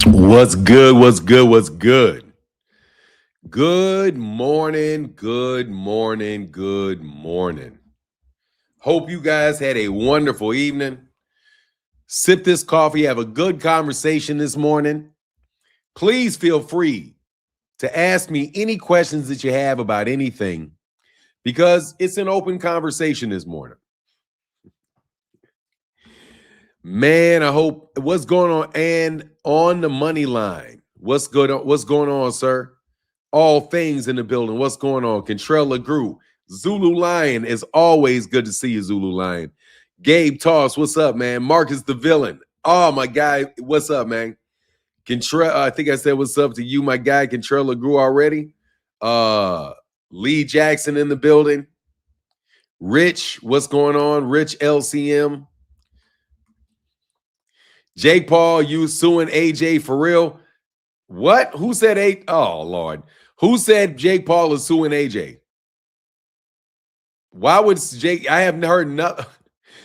What's good? What's good? What's good? Good morning. Good morning. Good morning. Hope you guys had a wonderful evening. Sip this coffee, have a good conversation this morning. Please feel free to ask me any questions that you have about anything because it's an open conversation this morning. Man, I hope what's going on and on the money line. What's good? What's going on, sir? All things in the building. What's going on? Contrell LeGrew, Zulu Lion, is always good to see you, Zulu Lion. Gabe Toss, what's up, man? Marcus the Villain. Oh, my guy, what's up, man? Contrell, I think I said what's up to you, my guy, Contrell LeGrew already. Lee Jackson in the building. Rich, what's going on? Rich LCM. Jake Paul, you suing AJ for real? What? Who said A? Oh, Lord. Who said Jake Paul is suing AJ? Why would Jake? I haven't heard nothing.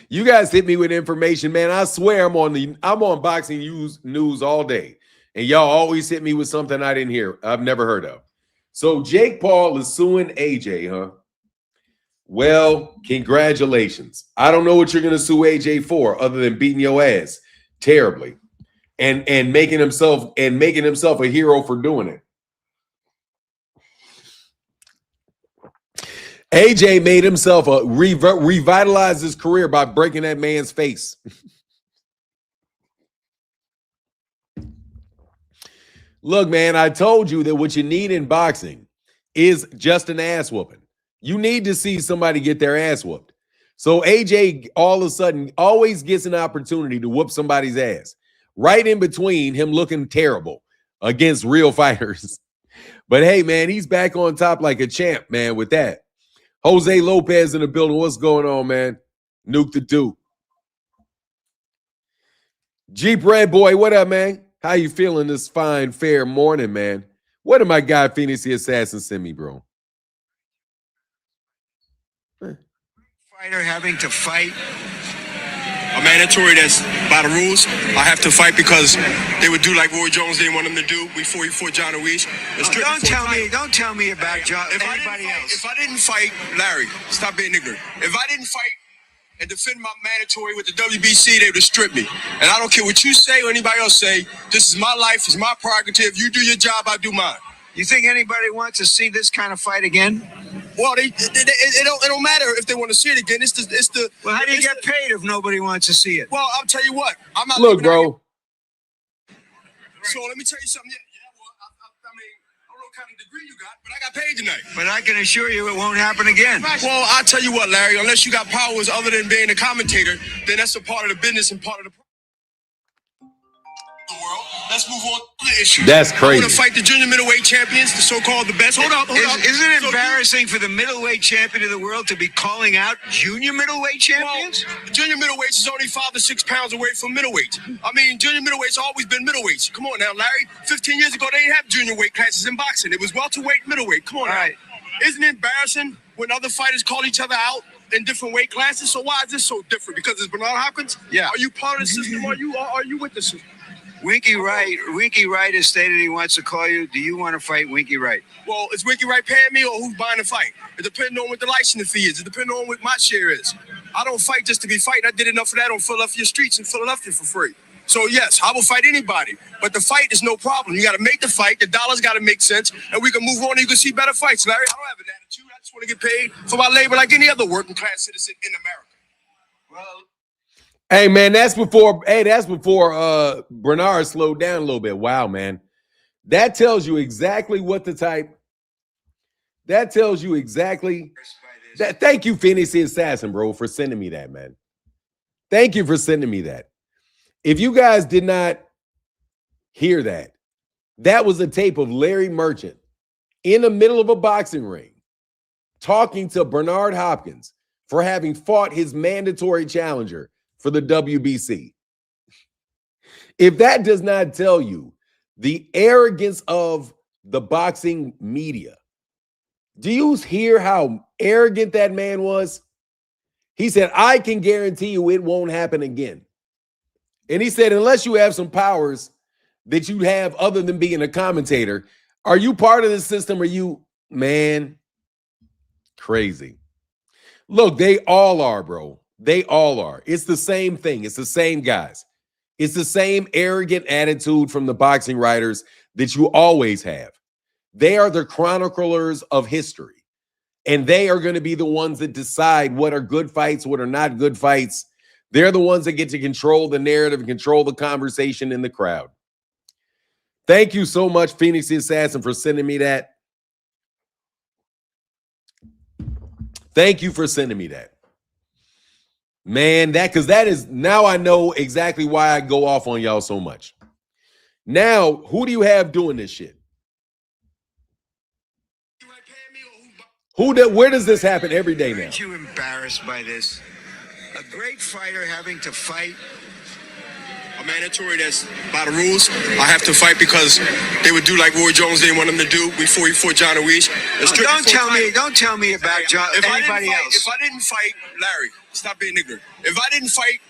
You guys hit me with information, man. I swear I'm on boxing news all day. And y'all always hit me with something I didn't hear. I've never heard of. So Jake Paul is suing AJ, huh? Well, congratulations. I don't know what you're going to sue AJ for other than beating your ass terribly and making himself a hero for doing it. AJ made himself revitalize his career by breaking that man's face. Look, man, I told you that what you need in boxing is just an ass whooping. You need to see somebody get their ass whooped. So AJ all of a sudden always gets an opportunity to whoop somebody's ass. Right in between him looking terrible against real fighters. But hey, man, he's back on top like a champ, man, with that. Jose Lopez in the building. What's going on, man? Nuke the Duke. Jeep Red Boy, what up, man? How you feeling this fine, fair morning, man? What did my guy Phoenix the Assassin send me, bro? Fighter having to fight a mandatory that's by the rules. I have to fight because they would do like Roy Jones didn't want him to do before he fought John Ruiz. Don't tell me about John. Anybody else? If I didn't fight, Larry, stop being ignorant. If I didn't fight and defend my mandatory with the WBC, they would have stripped me. And I don't care what you say or anybody else say. This is my life. It's my prerogative. You do your job. I do mine. You think anybody wants to see this kind of fight again? Well, it don't matter if they want to see it again. It's the. Well, how do you get paid if nobody wants to see it? Well, I'll tell you what. I'm not. Look, bro. So let me tell you something. Yeah. Well, I mean, I don't know what kind of degree you got, but I got paid tonight. But I can assure you it won't happen again. Well, I'll tell you what, Larry. Unless you got powers other than being a commentator, then that's a part of the business and part of the world. Let's move on to the issue. That's crazy. I want to fight the junior middleweight champions, the so-called the best. Hold up. Isn't it embarrassing for the middleweight champion of the world to be calling out junior middleweight champions? Well, junior middleweights is only 5 to 6 pounds away from middleweight. I mean, junior middleweights always been middleweights. Come on now, Larry. 15 years ago, they didn't have junior weight classes in boxing. It was welterweight, middleweight. Come on, all right. Isn't it embarrassing when other fighters call each other out in different weight classes? So why is this so different? Because it's Bernard Hopkins? Yeah. Are you part of the system? Are you with the system? Winky Wright has stated he wants to call you. Do you want to fight Winky Wright? Well, is Winky Wright paying me or who's buying the fight? It depends on what the license fee is. It depends on what my share is. I don't fight just to be fighting. I did enough of that on Philadelphia streets in Philadelphia for free. So, yes, I will fight anybody. But the fight is no problem. You got to make the fight. The dollars got to make sense. And we can move on and you can see better fights, Larry. I don't have an attitude. I just want to get paid for my labor like any other working class citizen in America. Well, Hey, man, that's before Bernard slowed down a little bit. Wow, man. That tells you exactly what the type. That tells you exactly. That. Thank you, Phoenix the Assassin, bro, for sending me that, man. Thank you for sending me that. If you guys did not hear that, that was a tape of Larry Merchant in the middle of a boxing ring talking to Bernard Hopkins for having fought his mandatory challenger for the WBC. If that does not tell you the arrogance of the boxing media, do you hear how arrogant that man was? He said, I can guarantee you it won't happen again. And he said, unless you have some powers that you have other than being a commentator. Are you part of the system? Are you, man, crazy? Look, they all are, bro. They all are. It's the same thing. It's the same guys. It's the same arrogant attitude from the boxing writers that you always have. They are the chroniclers of history, and they are going to be the ones that decide what are good fights, what are not good fights. They're the ones that get to control the narrative and control the conversation in the crowd. Thank you so much, Phoenix the Assassin, for sending me that. Thank you for sending me that. Man, because that is, now I know exactly why I go off on y'all so much. Now, who do you have doing this shit? Where does this happen every day now? Aren't you embarrassed by this? A great fighter having to fight A mandatory that's by the rules. I have to fight because they would do like Roy Jones didn't want him to do before he fought John Ruiz. Don't tell me about John. Anybody else. If I didn't fight, Larry, stop being ignorant. If I didn't fight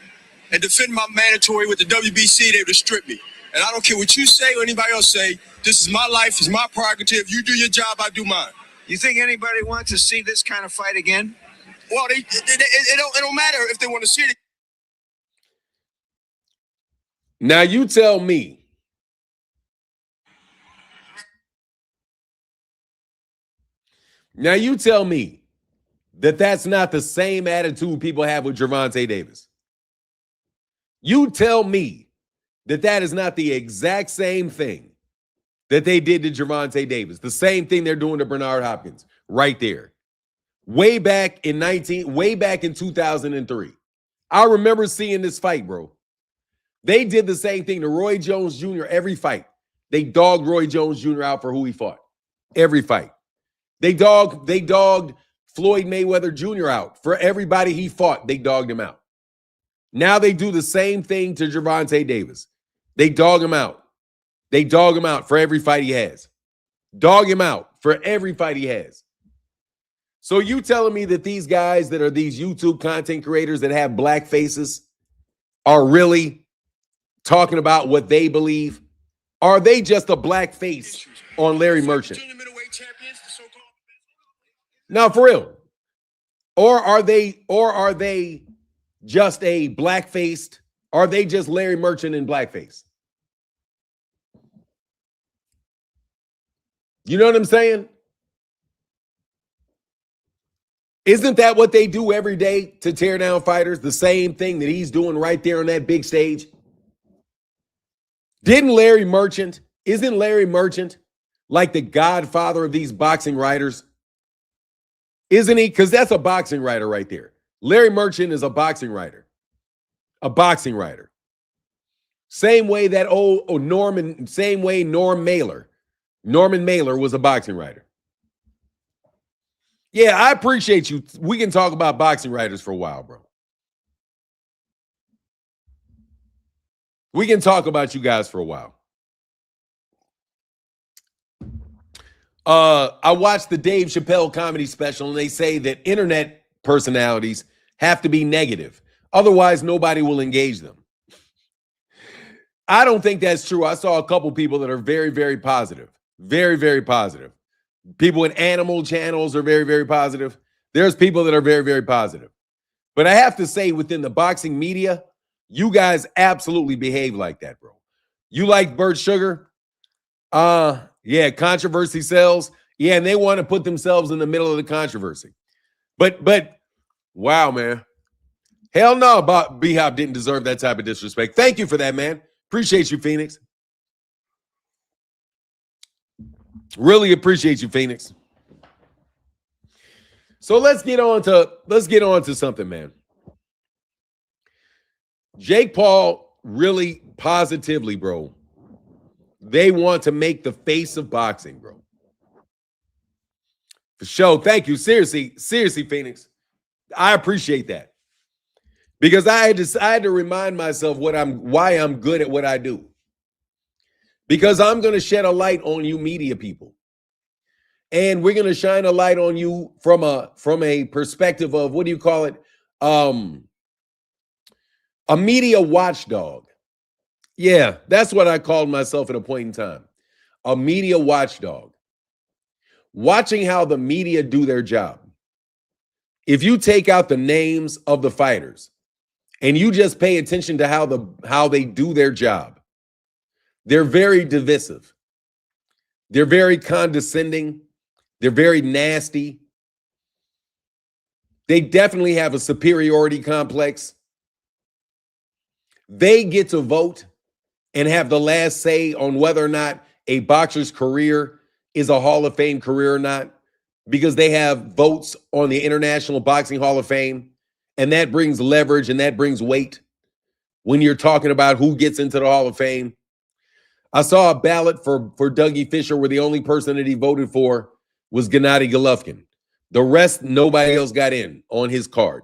and defend my mandatory with the WBC, they would have stripped me. And I don't care what you say or anybody else say. This is my life. It's my prerogative. You do your job. I do mine. You think anybody wants to see this kind of fight again? Well, it don't matter if they want to see it. Now you tell me. Now you tell me that that's not the same attitude people have with Gervonta Davis. You tell me that that is not the exact same thing that they did to Gervonta Davis. The same thing they're doing to Bernard Hopkins right there. Way back in 2003. I remember seeing this fight, bro. They did the same thing to Roy Jones Jr. every fight. They dogged Roy Jones Jr. out for who he fought. Every fight. They dogged Floyd Mayweather Jr. out. For everybody he fought, they dogged him out. Now they do the same thing to Gervonta Davis. They dog him out. They dog him out for every fight he has. Dog him out for every fight he has. So you telling me that these guys that are these YouTube content creators that have black faces are really talking about what they believe? Are they just a black face on Larry Merchant? Now, for real. Or are they just a black-faced? Are they just Larry Merchant in blackface? You know what I'm saying? Isn't that what they do every day to tear down fighters? The same thing that he's doing right there on that big stage? Isn't Larry Merchant like the godfather of these boxing writers? Isn't he? Because that's a boxing writer right there. Larry Merchant is a boxing writer. A boxing writer. Same way that Norman Mailer was a boxing writer. Yeah, I appreciate you. We can talk about boxing writers for a while, bro. We can talk about you guys for a while. I watched the Dave Chappelle comedy special, and they say that internet personalities have to be negative. Otherwise, nobody will engage them. I don't think that's true. I saw a couple people that are very, very positive. Very, very positive. People in animal channels are very, very positive. There's people that are very, very positive. But I have to say, within the boxing media, you guys absolutely behave like that, bro. You like Bert Sugar? Yeah, controversy sells. Yeah, and they want to put themselves in the middle of the controversy. But wow, man. Hell no, B-Hop didn't deserve that type of disrespect. Thank you for that, man. Appreciate you, Phoenix. Really appreciate you, Phoenix. So let's get on to something, man. Jake Paul really positively, bro. They want to make the face of boxing, bro. For sure. Thank you. Seriously, Phoenix. I appreciate that. Because I had to remind myself why I'm good at what I do. Because I'm going to shed a light on you media people. And we're going to shine a light on you from a perspective of, what do you call it? A media watchdog. Yeah, that's what I called myself at a point in time. A media watchdog. Watching how the media do their job. If you take out the names of the fighters and you just pay attention to how they do their job, they're very divisive. They're very condescending. They're very nasty. They definitely have a superiority complex. They get to vote and have the last say on whether or not a boxer's career is a Hall of Fame career or not, because they have votes on the International Boxing Hall of Fame, and that brings leverage and that brings weight when you're talking about who gets into the Hall of Fame. I saw a ballot for Dougie Fisher where the only person that he voted for was Gennady Golovkin. The rest, nobody else got in on his card.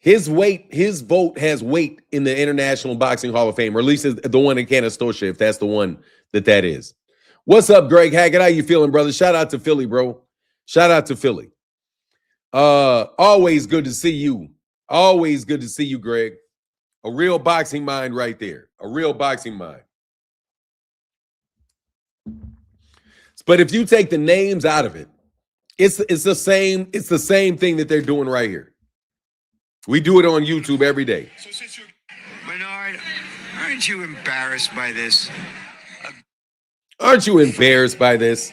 His vote has weight in the International Boxing Hall of Fame, or at least the one in Canastosha, if that's the one that is. What's up, Greg Hackett? How you feeling, brother? Shout out to Philly, bro. Shout out to Philly. Always good to see you. Always good to see you, Greg. A real boxing mind right there. A real boxing mind. But if you take the names out of it, it's the same thing that they're doing right here. We do it on YouTube every day. Bernard, aren't you embarrassed by this? Aren't you embarrassed by this?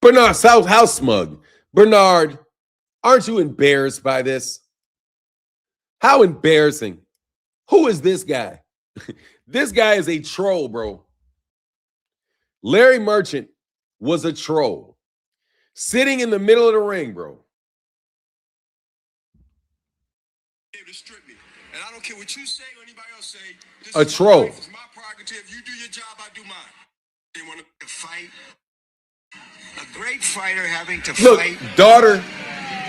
Bernard, how smug. Bernard, aren't you embarrassed by this? How embarrassing. Who is this guy? This guy is a troll, bro. Larry Merchant was a troll. Sitting in the middle of the ring, bro. And I don't care what you say or anybody else say. A troll. It's my prerogative. You do your job, I do mine. They want to Fight. A great fighter having to Look, fight. daughter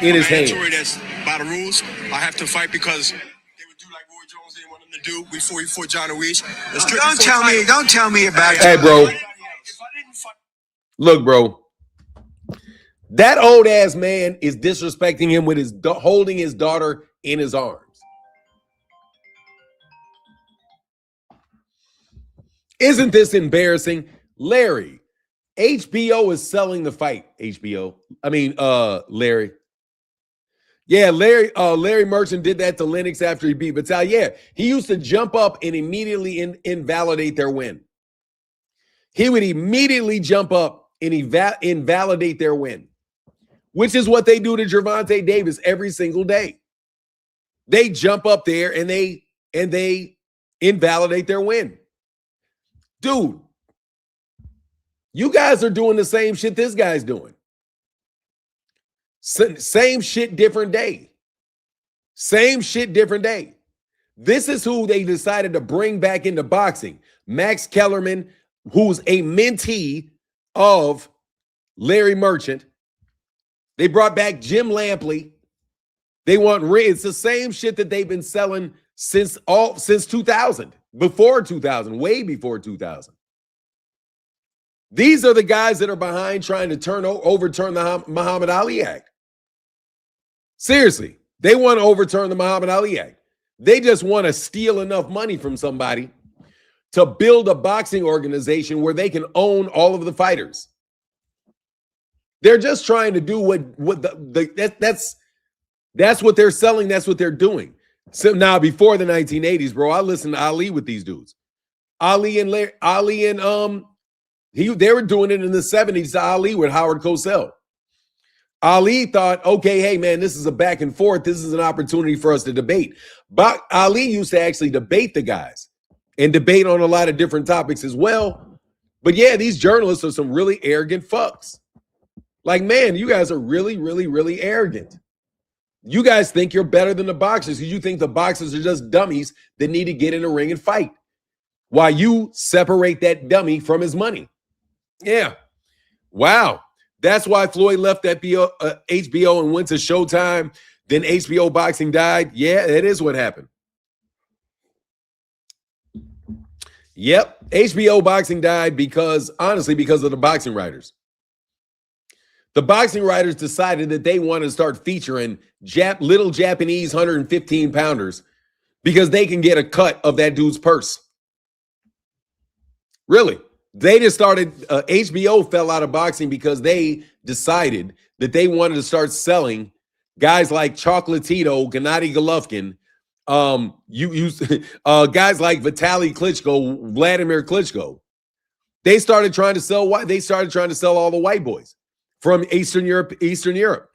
in his hand. That's by the rules. I have to fight because they would do like Roy Jones didn't want him to do before he fought John Ruiz. Don't tell me about Hey, bro. Look, bro. That old ass man is disrespecting him with his holding his daughter in his arms. Isn't this embarrassing? Larry, HBO is selling the fight. Larry. Yeah, Larry Merchant did that to Lennox after he beat Vitale. Yeah, he used to jump up and immediately invalidate their win. He would immediately jump up and invalidate their win, which is what they do to Gervonta Davis every single day. They jump up there and they invalidate their win. Dude, you guys are doing the same shit this guy's doing. Same shit, different day. Same shit, different day. This is who they decided to bring back into boxing. Max Kellerman, who's a mentee of Larry Merchant. They brought back Jim Lampley. They want it's the same shit that they've been selling since 2000, before 2000, way before 2000. These are the guys that are behind trying to overturn the Muhammad Ali Act. Seriously, they want to overturn the Muhammad Ali Act. They just want to steal enough money from somebody to build a boxing organization where they can own all of the fighters. They're just trying to do that's what they're selling. That's what they're doing. So now, before the 1980s, bro, I listened to Ali with these dudes. They were doing it in the 70s to Ali with Howard Cosell. Ali thought, okay, hey, man, this is a back and forth. This is an opportunity for us to debate. But Ali used to actually debate the guys and debate on a lot of different topics as well. But yeah, these journalists are some really arrogant fucks. Like, man, you guys are really, really, really arrogant. You guys think you're better than the boxers because you think the boxers are just dummies that need to get in the ring and fight, while you separate that dummy from his money. Yeah. Wow. That's why Floyd left that HBO and went to Showtime. Then HBO Boxing died. Yeah, that is what happened. Yep. HBO Boxing died because of the boxing writers. The boxing writers decided that they wanted to start featuring little Japanese 115 pounders because they can get a cut of that dude's purse. Really. They just started, HBO fell out of boxing because they decided that they wanted to start selling guys like Chocolatito, Gennady Golovkin, guys like Vitaly Klitschko, Vladimir Klitschko. They started trying to sell all the white boys from Eastern Europe.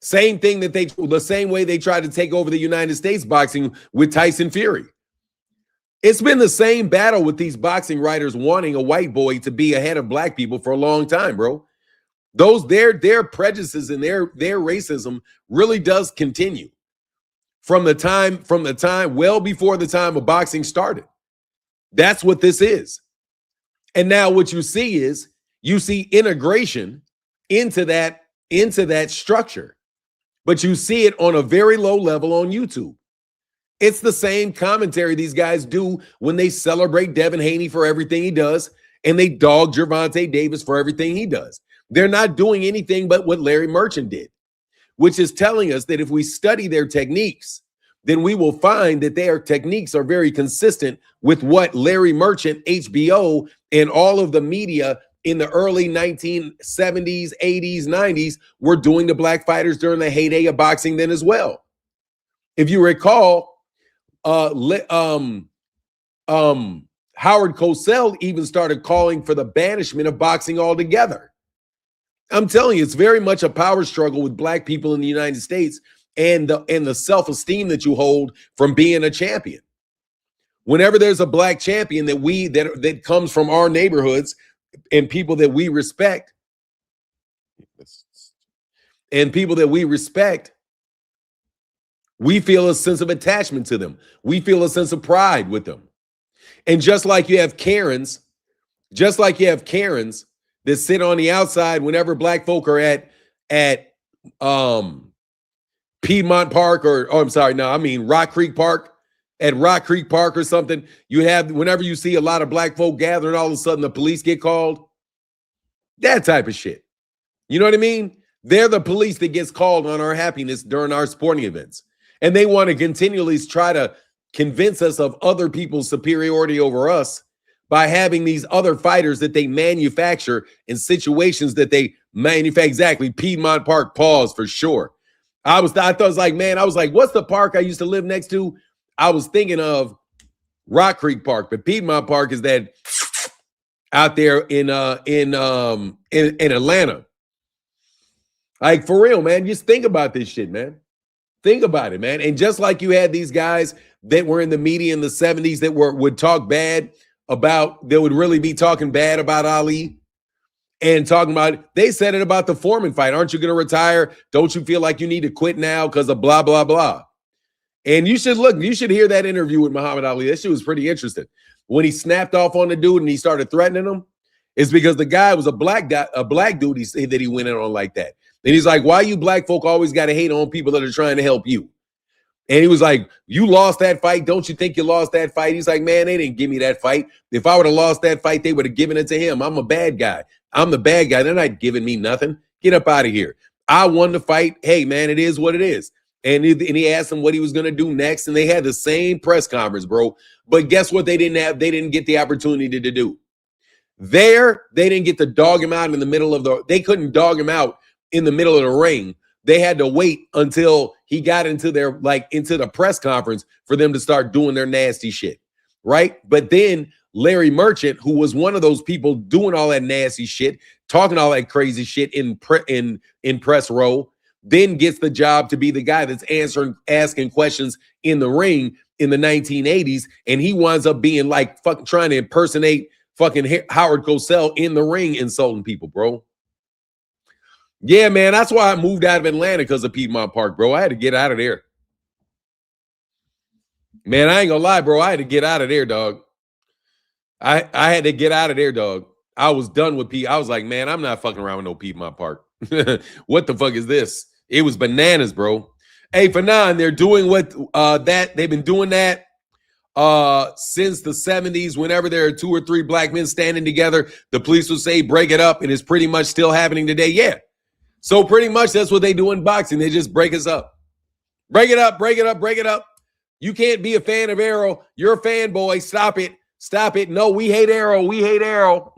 Same thing the same way they tried to take over the United States boxing with Tyson Fury. It's been the same battle with these boxing writers wanting a white boy to be ahead of black people for a long time, bro. Their prejudices and their racism really does continue from the time well before the time of boxing started. That's what this is. And now what you see is integration into that structure, but you see it on a very low level on YouTube. It's the same commentary these guys do when they celebrate Devin Haney for everything he does and they dog Gervonta Davis for everything he does. They're not doing anything but what Larry Merchant did, which is telling us that if we study their techniques, then we will find that their techniques are very consistent with what Larry Merchant, HBO, and all of the media in the early 1970s, 80s, 90s were doing to black fighters during the heyday of boxing then as well. If you recall, Howard Cosell even started calling for the banishment of boxing altogether. I'm telling you, it's very much a power struggle with black people in the United States and the self-esteem that you hold from being a champion. Whenever there's a black champion that comes from our neighborhoods and people that we respect, we feel a sense of attachment to them. We feel a sense of pride with them. And just like you have Karens that sit on the outside whenever black folk are at Piedmont Park Rock Creek Park, at Rock Creek Park or something, you have, whenever you see a lot of black folk gathering, all of a sudden the police get called. That type of shit. You know what I mean? They're the police that gets called on our happiness during our sporting events. And they want to continually try to convince us of other people's superiority over us by having these other fighters that they manufacture in situations that they manufacture. Exactly. Piedmont Park, pause for sure. I was like, what's the park I used to live next to? I was thinking of Rock Creek Park, but Piedmont Park is that out there in Atlanta. Like, for real, man, just think about this shit, man. Think about it, man. And just like you had these guys that were in the media in the 70s that would talk bad about, they would really be talking bad about Ali and talking about, they said it about the Foreman fight. Aren't you going to retire? Don't you feel like you need to quit now because of blah, blah, blah? And you should hear that interview with Muhammad Ali. That shit was pretty interesting. When he snapped off on the dude and he started threatening him, it's because the guy was a black dude. He said that he went in on like that. And he's like, why you black folk always got to hate on people that are trying to help you? And he was like, you lost that fight. Don't you think you lost that fight? He's like, man, they didn't give me that fight. If I would have lost that fight, they would have given it to him. I'm a bad guy. I'm the bad guy. They're not giving me nothing. Get up out of here. I won the fight. Hey, man, it is what it is. And he asked him what he was going to do next. And they had the same press conference, bro. But guess what they didn't have? They didn't get the opportunity to do. They didn't get to dog him out in the middle of they couldn't dog him out in the middle of the ring. They had to wait until he got into the press conference for them to start doing their nasty shit. Right. But then Larry Merchant, who was one of those people doing all that nasty shit, talking all that crazy shit in press row, then gets the job to be the guy that's asking questions in the ring in the 1980s. And he winds up being like fucking trying to impersonate fucking Howard Cosell in the ring, insulting people, bro. Yeah, man, that's why I moved out of Atlanta, because of Piedmont Park, bro. I had to get out of there. Man, I ain't gonna lie, bro. I had to get out of there, dog. I had to get out of there, dog. I was done with I was like, man, I'm not fucking around with no Piedmont Park. What the fuck is this? It was bananas, bro. Hey, Fanon, they're doing they've been doing that since the 70s. Whenever there are 2 or 3 black men standing together, the police will say, break it up. And it's pretty much still happening today. Yeah. So pretty much that's what they do in boxing. They just break us up. Break it up, break it up, break it up. You can't be a fan of Errol. You're a fanboy. Stop it. Stop it. No, we hate Errol. We hate Errol.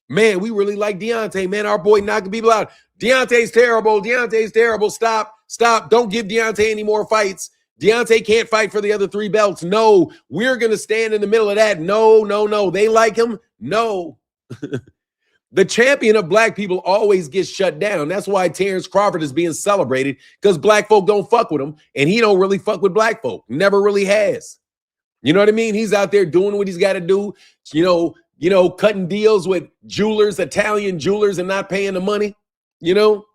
Man, we really like Deontay. Man, our boy knocking people out. Deontay's terrible. Deontay's terrible. Stop. Stop. Don't give Deontay any more fights. Deontay can't fight for the other 3 belts. No, we're going to stand in the middle of that. No, no, no. They like him. No. The champion of black people always gets shut down. That's why Terence Crawford is being celebrated, because black folk don't fuck with him, and he don't really fuck with black folk. Never really has. You know what I mean? He's out there doing what he's got to do. Cutting deals with jewelers, Italian jewelers, and not paying the money. You know.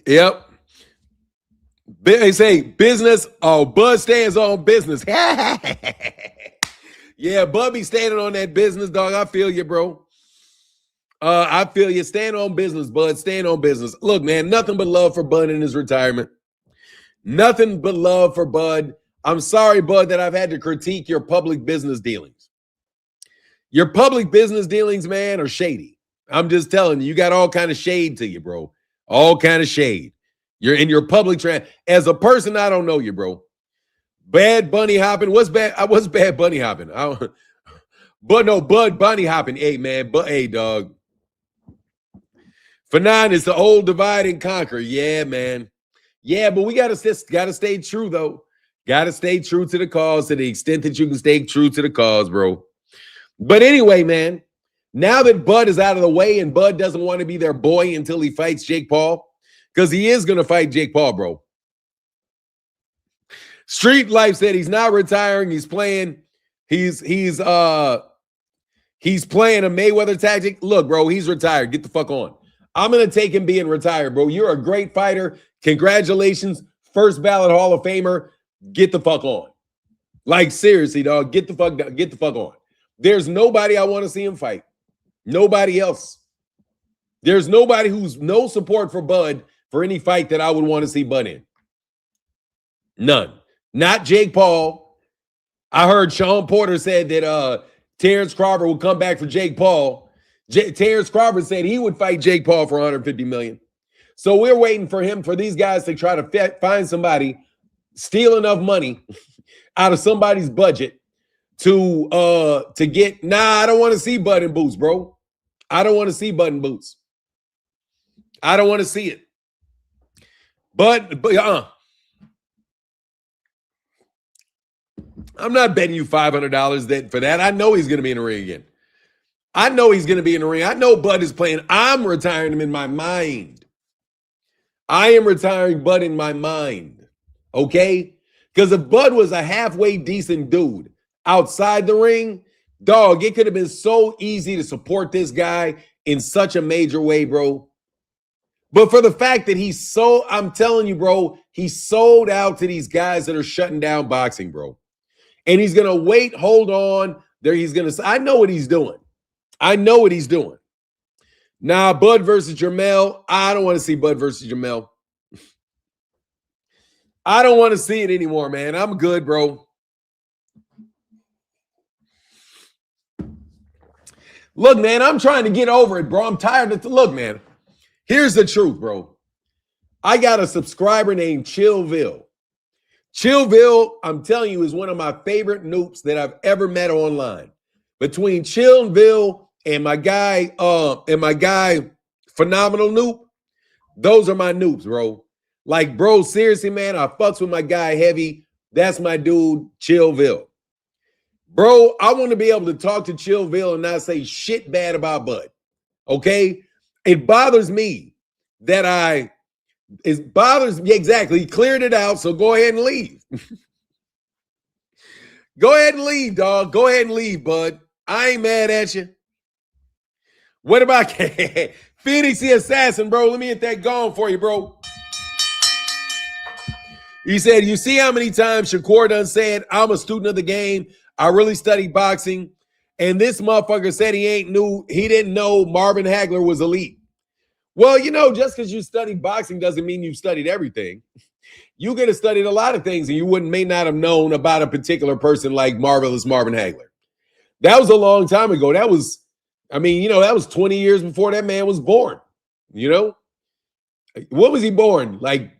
Yep. They say business. Oh, Bud stands on business. Yeah, Bud be standing on that business, dog. I feel you, bro. I feel you. Stand on business, Bud. Stand on business. Look, man, nothing but love for Bud in his retirement. Nothing but love for Bud. I'm sorry, Bud, that I've had to critique your public business dealings. Your public business dealings, man, are shady. I'm just telling you, you got all kind of shade to you, bro. All kind of shade. You're in your public as a person. I don't know you, bro. Bad bunny hopping. What's bad bunny hopping? Bud bunny hopping. Hey, man. But hey, dog. For 9, it's the old divide and conquer. Yeah, man. Yeah, but we gotta stay true, though. Gotta stay true to the cause to the extent that you can stay true to the cause, bro. But anyway, man, now that Bud is out of the way and Bud doesn't want to be their boy until he fights Jake Paul, because he is gonna fight Jake Paul, bro. Street Life said he's not retiring. He's playing. He's playing a Mayweather tactic. Look, bro, he's retired. Get the fuck on. I'm going to take him being retired, bro. You're a great fighter. Congratulations. First ballot Hall of Famer. Get the fuck on. Like, seriously, dog. Get the fuck on. There's nobody I want to see him fight. Nobody else. There's nobody who's no support for Bud for any fight that I would want to see Bud in. None. Not Jake Paul. I heard Sean Porter said that Terence Crawford will come back for Jake Paul. Terence Crawford said he would fight Jake Paul for $150 million. So we're waiting for these guys to try to find somebody, steal enough money out of somebody's budget to get. Nah, I don't want to see Bud in boots, bro. I don't want to see Bud in boots. I don't want to see it. But I'm not betting you $500 for that. I know he's going to be in the ring again. I know he's going to be in the ring. I know Bud is playing. I'm retiring him in my mind. I am retiring Bud in my mind. Okay? Because if Bud was a halfway decent dude outside the ring, dog, it could have been so easy to support this guy in such a major way, bro. But for the fact that I'm telling you, bro, he's sold out to these guys that are shutting down boxing, bro. And he's going to wait, hold on. I know what he's doing. I know what he's doing. Nah, Bud versus Jermell. I don't want to see Bud versus Jermell. I don't want to see it anymore, man. I'm good, bro. Look, man, I'm trying to get over it, bro. I'm tired of look, man. Here's the truth, bro. I got a subscriber named Chillville. Chillville, I'm telling you, is one of my favorite noobs that I've ever met online. Between Chillville and my guy, Phenomenal Noob, those are my noobs, bro. Like, bro, seriously, man, I fucks with my guy heavy. That's my dude, Chillville. Bro, I want to be able to talk to Chillville and not say shit bad about Bud. Okay? It bothers me that it bothers me. Exactly. He cleared it out, so go ahead and leave. Go ahead and leave, dog. Go ahead and leave, Bud. I ain't mad at you. What about Phoenix the Assassin, bro? Let me get that going for you, bro. He said, you see how many times Shakur done said, I'm a student of the game. I really studied boxing. And this motherfucker said he didn't know Marvin Hagler was elite. Well, just because you studied boxing doesn't mean you've studied everything. You could have studied a lot of things and you may not have known about a particular person like Marvelous Marvin Hagler. That was a long time ago. That was I mean, you know, that was 20 years before that man was born. You know? What was he born? Like,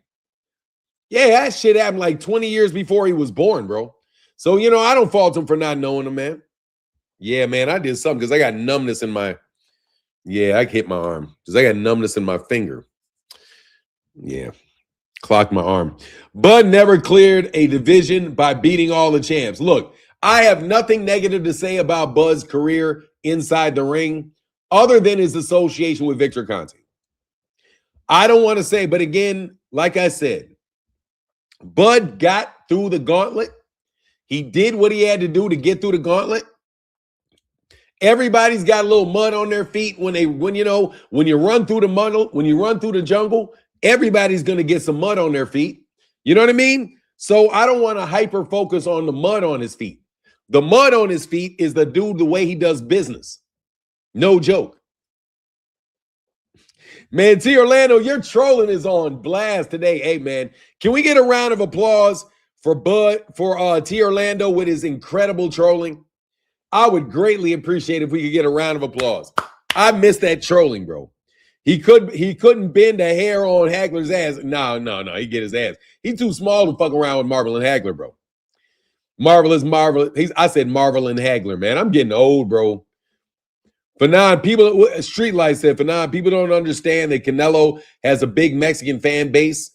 yeah, that shit happened like 20 years before he was born, bro. So, you know, I don't fault him for not knowing him, man. Yeah, man, I did something because I got numbness in my, I hit my arm because I got numbness in my finger. Yeah, clocked my arm. Bud never cleared a division by beating all the champs. Look, I have nothing negative to say about Bud's career inside the ring other than his association with Victor Conte. I don't want to say, but again, like I said, Bud got through the gauntlet. He did what he had to do to get through the gauntlet. Everybody's got a little mud on their feet when you run through the mud, when you run through the jungle, everybody's going to get some mud on their feet. You know what I mean? So I don't want to hyper focus on the mud on his feet. The mud on his feet is the dude, the way he does business. No joke. Man, T. Orlando, your trolling is on blast today. Hey, man, can we get a round of applause for T. Orlando with his incredible trolling? I would greatly appreciate if we could get a round of applause. I missed that trolling, bro. He couldn't bend a hair on Hagler's ass. No, he get his ass. He's too small to fuck around with Marvel and Hagler, bro. Marvelous. I said Marvel and Hagler, man. I'm getting old, bro. Streetlight said, people don't understand that Canelo has a big Mexican fan base.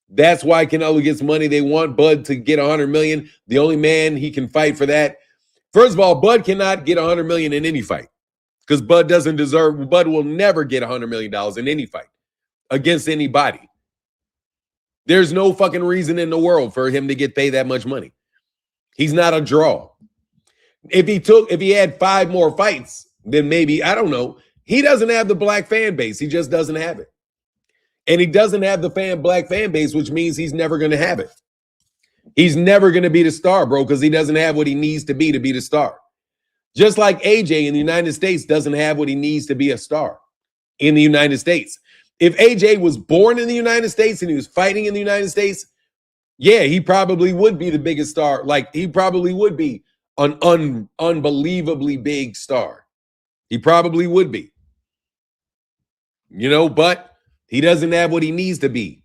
That's why Canelo gets money. They want Bud to get $100 million. The only man he can fight for that. First of all, Bud cannot get $100 million in any fight because Bud will never get $100 million in any fight against anybody. There's no fucking reason in the world for him to get paid that much money. He's not a draw. If he had 5 more fights, then maybe, I don't know. He doesn't have the black fan base. He just doesn't have it. And he doesn't have the black fan base, which means he's never going to have it. He's never going to be the star, bro, because he doesn't have what he needs to be the star. Just like AJ in the United States doesn't have what he needs to be a star in the United States. If AJ was born in the United States and he was fighting in the United States, yeah, he probably would be the biggest star. Like, he probably would be an unbelievably big star. He probably would be. You know, but he doesn't have what he needs to be.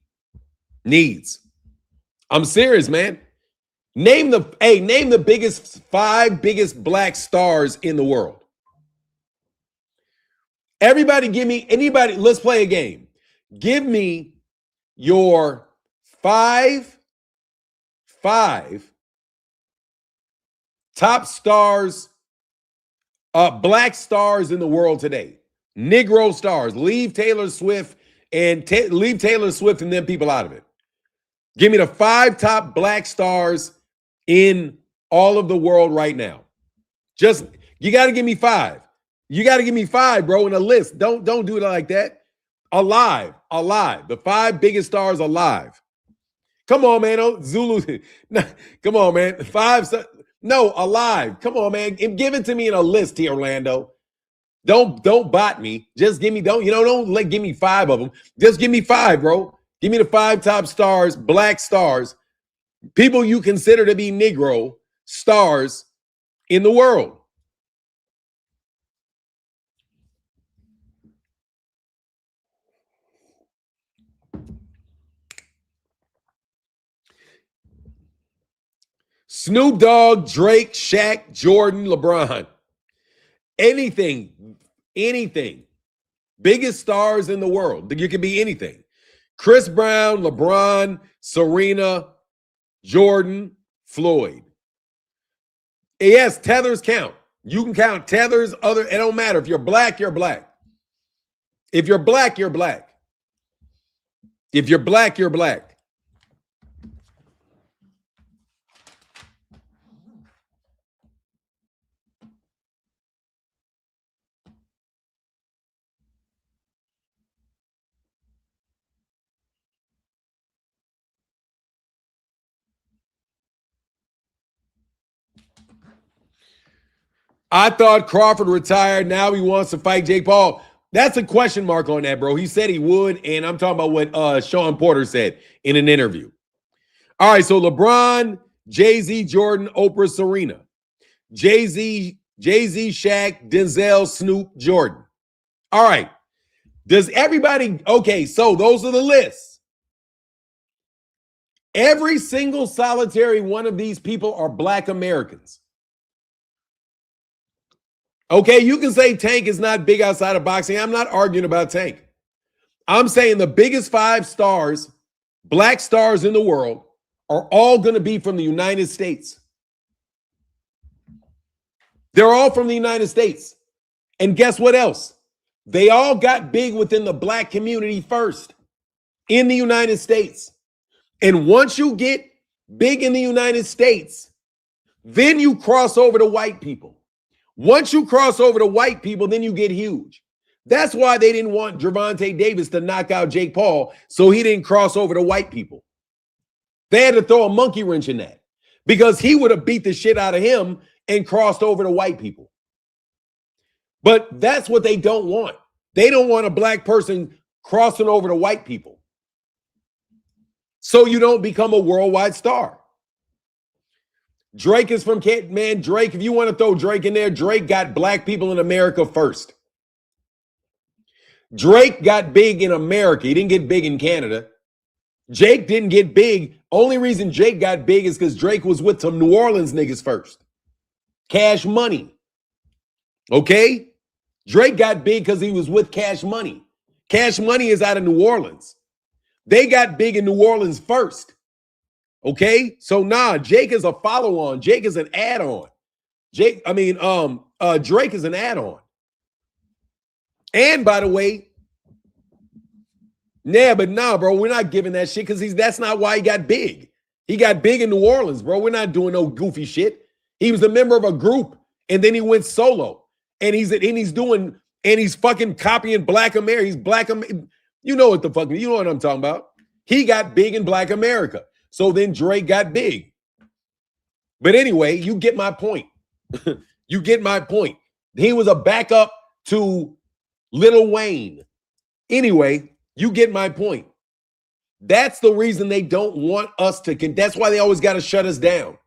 I'm serious, man. Name the 5 biggest black stars in the world. Everybody let's play a game. Give me your 5 top stars, black stars in the world today. Negro stars. Leave Taylor Swift and them people out of it. Give me the 5 top black stars in all of the world right now. You got to give me 5. You got to give me 5, bro, in a list. Don't do it like that. Alive. The 5 biggest stars alive. Come on, man. Oh, Zulu. Come on, man. 5. No, alive. Come on, man. Give it to me in a list here, Orlando. Don't bot me. Just give me, don't give me 5 of them. Just give me 5, bro. Give me the 5 top stars, black stars, people you consider to be Negro stars in the world. Snoop Dogg, Drake, Shaq, Jordan, LeBron. Anything. Biggest stars in the world. You can be anything. Chris Brown, LeBron, Serena, Jordan, Floyd. Yes, tethers count. You can count tethers, it don't matter. If you're black, you're black. If you're black, you're black. If you're black, you're black. I thought Crawford retired. Now he wants to fight Jake Paul. That's a question mark on that, bro. He said he would, and I'm talking about what Sean Porter said in an interview. All right, so LeBron, Jay-Z, Jordan, Oprah, Serena. Jay-Z, Jay-Z, Shaq, Denzel, Snoop, Jordan. All right. Does everybody, okay, so those are the lists. Every single solitary one of these people are Black Americans. Okay, you can say Tank is not big outside of boxing. I'm not arguing about Tank. I'm saying the biggest 5 stars, Black stars in the world, are all going to be from the United States. They're all from the United States. And guess what else? They all got big within the Black community first in the United States. And once you get big in the United States, then you cross over to white people. Once you cross over to white people, then you get huge. That's why they didn't want Gervonta Davis to knock out Jake Paul, so he didn't cross over to white people. They had to throw a monkey wrench in that because he would have beat the shit out of him and crossed over to white people. But that's what they don't want. They don't want a Black person crossing over to white people. So you don't become a worldwide star. Drake is from, man, Drake, if you want to throw Drake in there, Drake got Black people in America first. Drake got big in America. He didn't get big in Canada. Jake didn't get big. Only reason Jake got big is because Drake was with some New Orleans niggas first. Cash Money. Okay? Drake got big because he was with Cash Money. Cash Money is out of New Orleans. They got big in New Orleans first. Okay? So Jake is a follow-on. Jake is an add-on. Drake is an add-on. And by the way, bro, we're not giving that shit because that's not why he got big. He got big in New Orleans, bro. We're not doing no goofy shit. He was a member of a group and then he went solo. And he's fucking copying Black America. He's Black America. You know what I'm talking about. He got big in Black America. So then Drake got big. But anyway, you get my point. You get my point. He was a backup to Lil Wayne. Anyway, you get my point. That's the reason they don't want us to. That's why they always got to shut us down.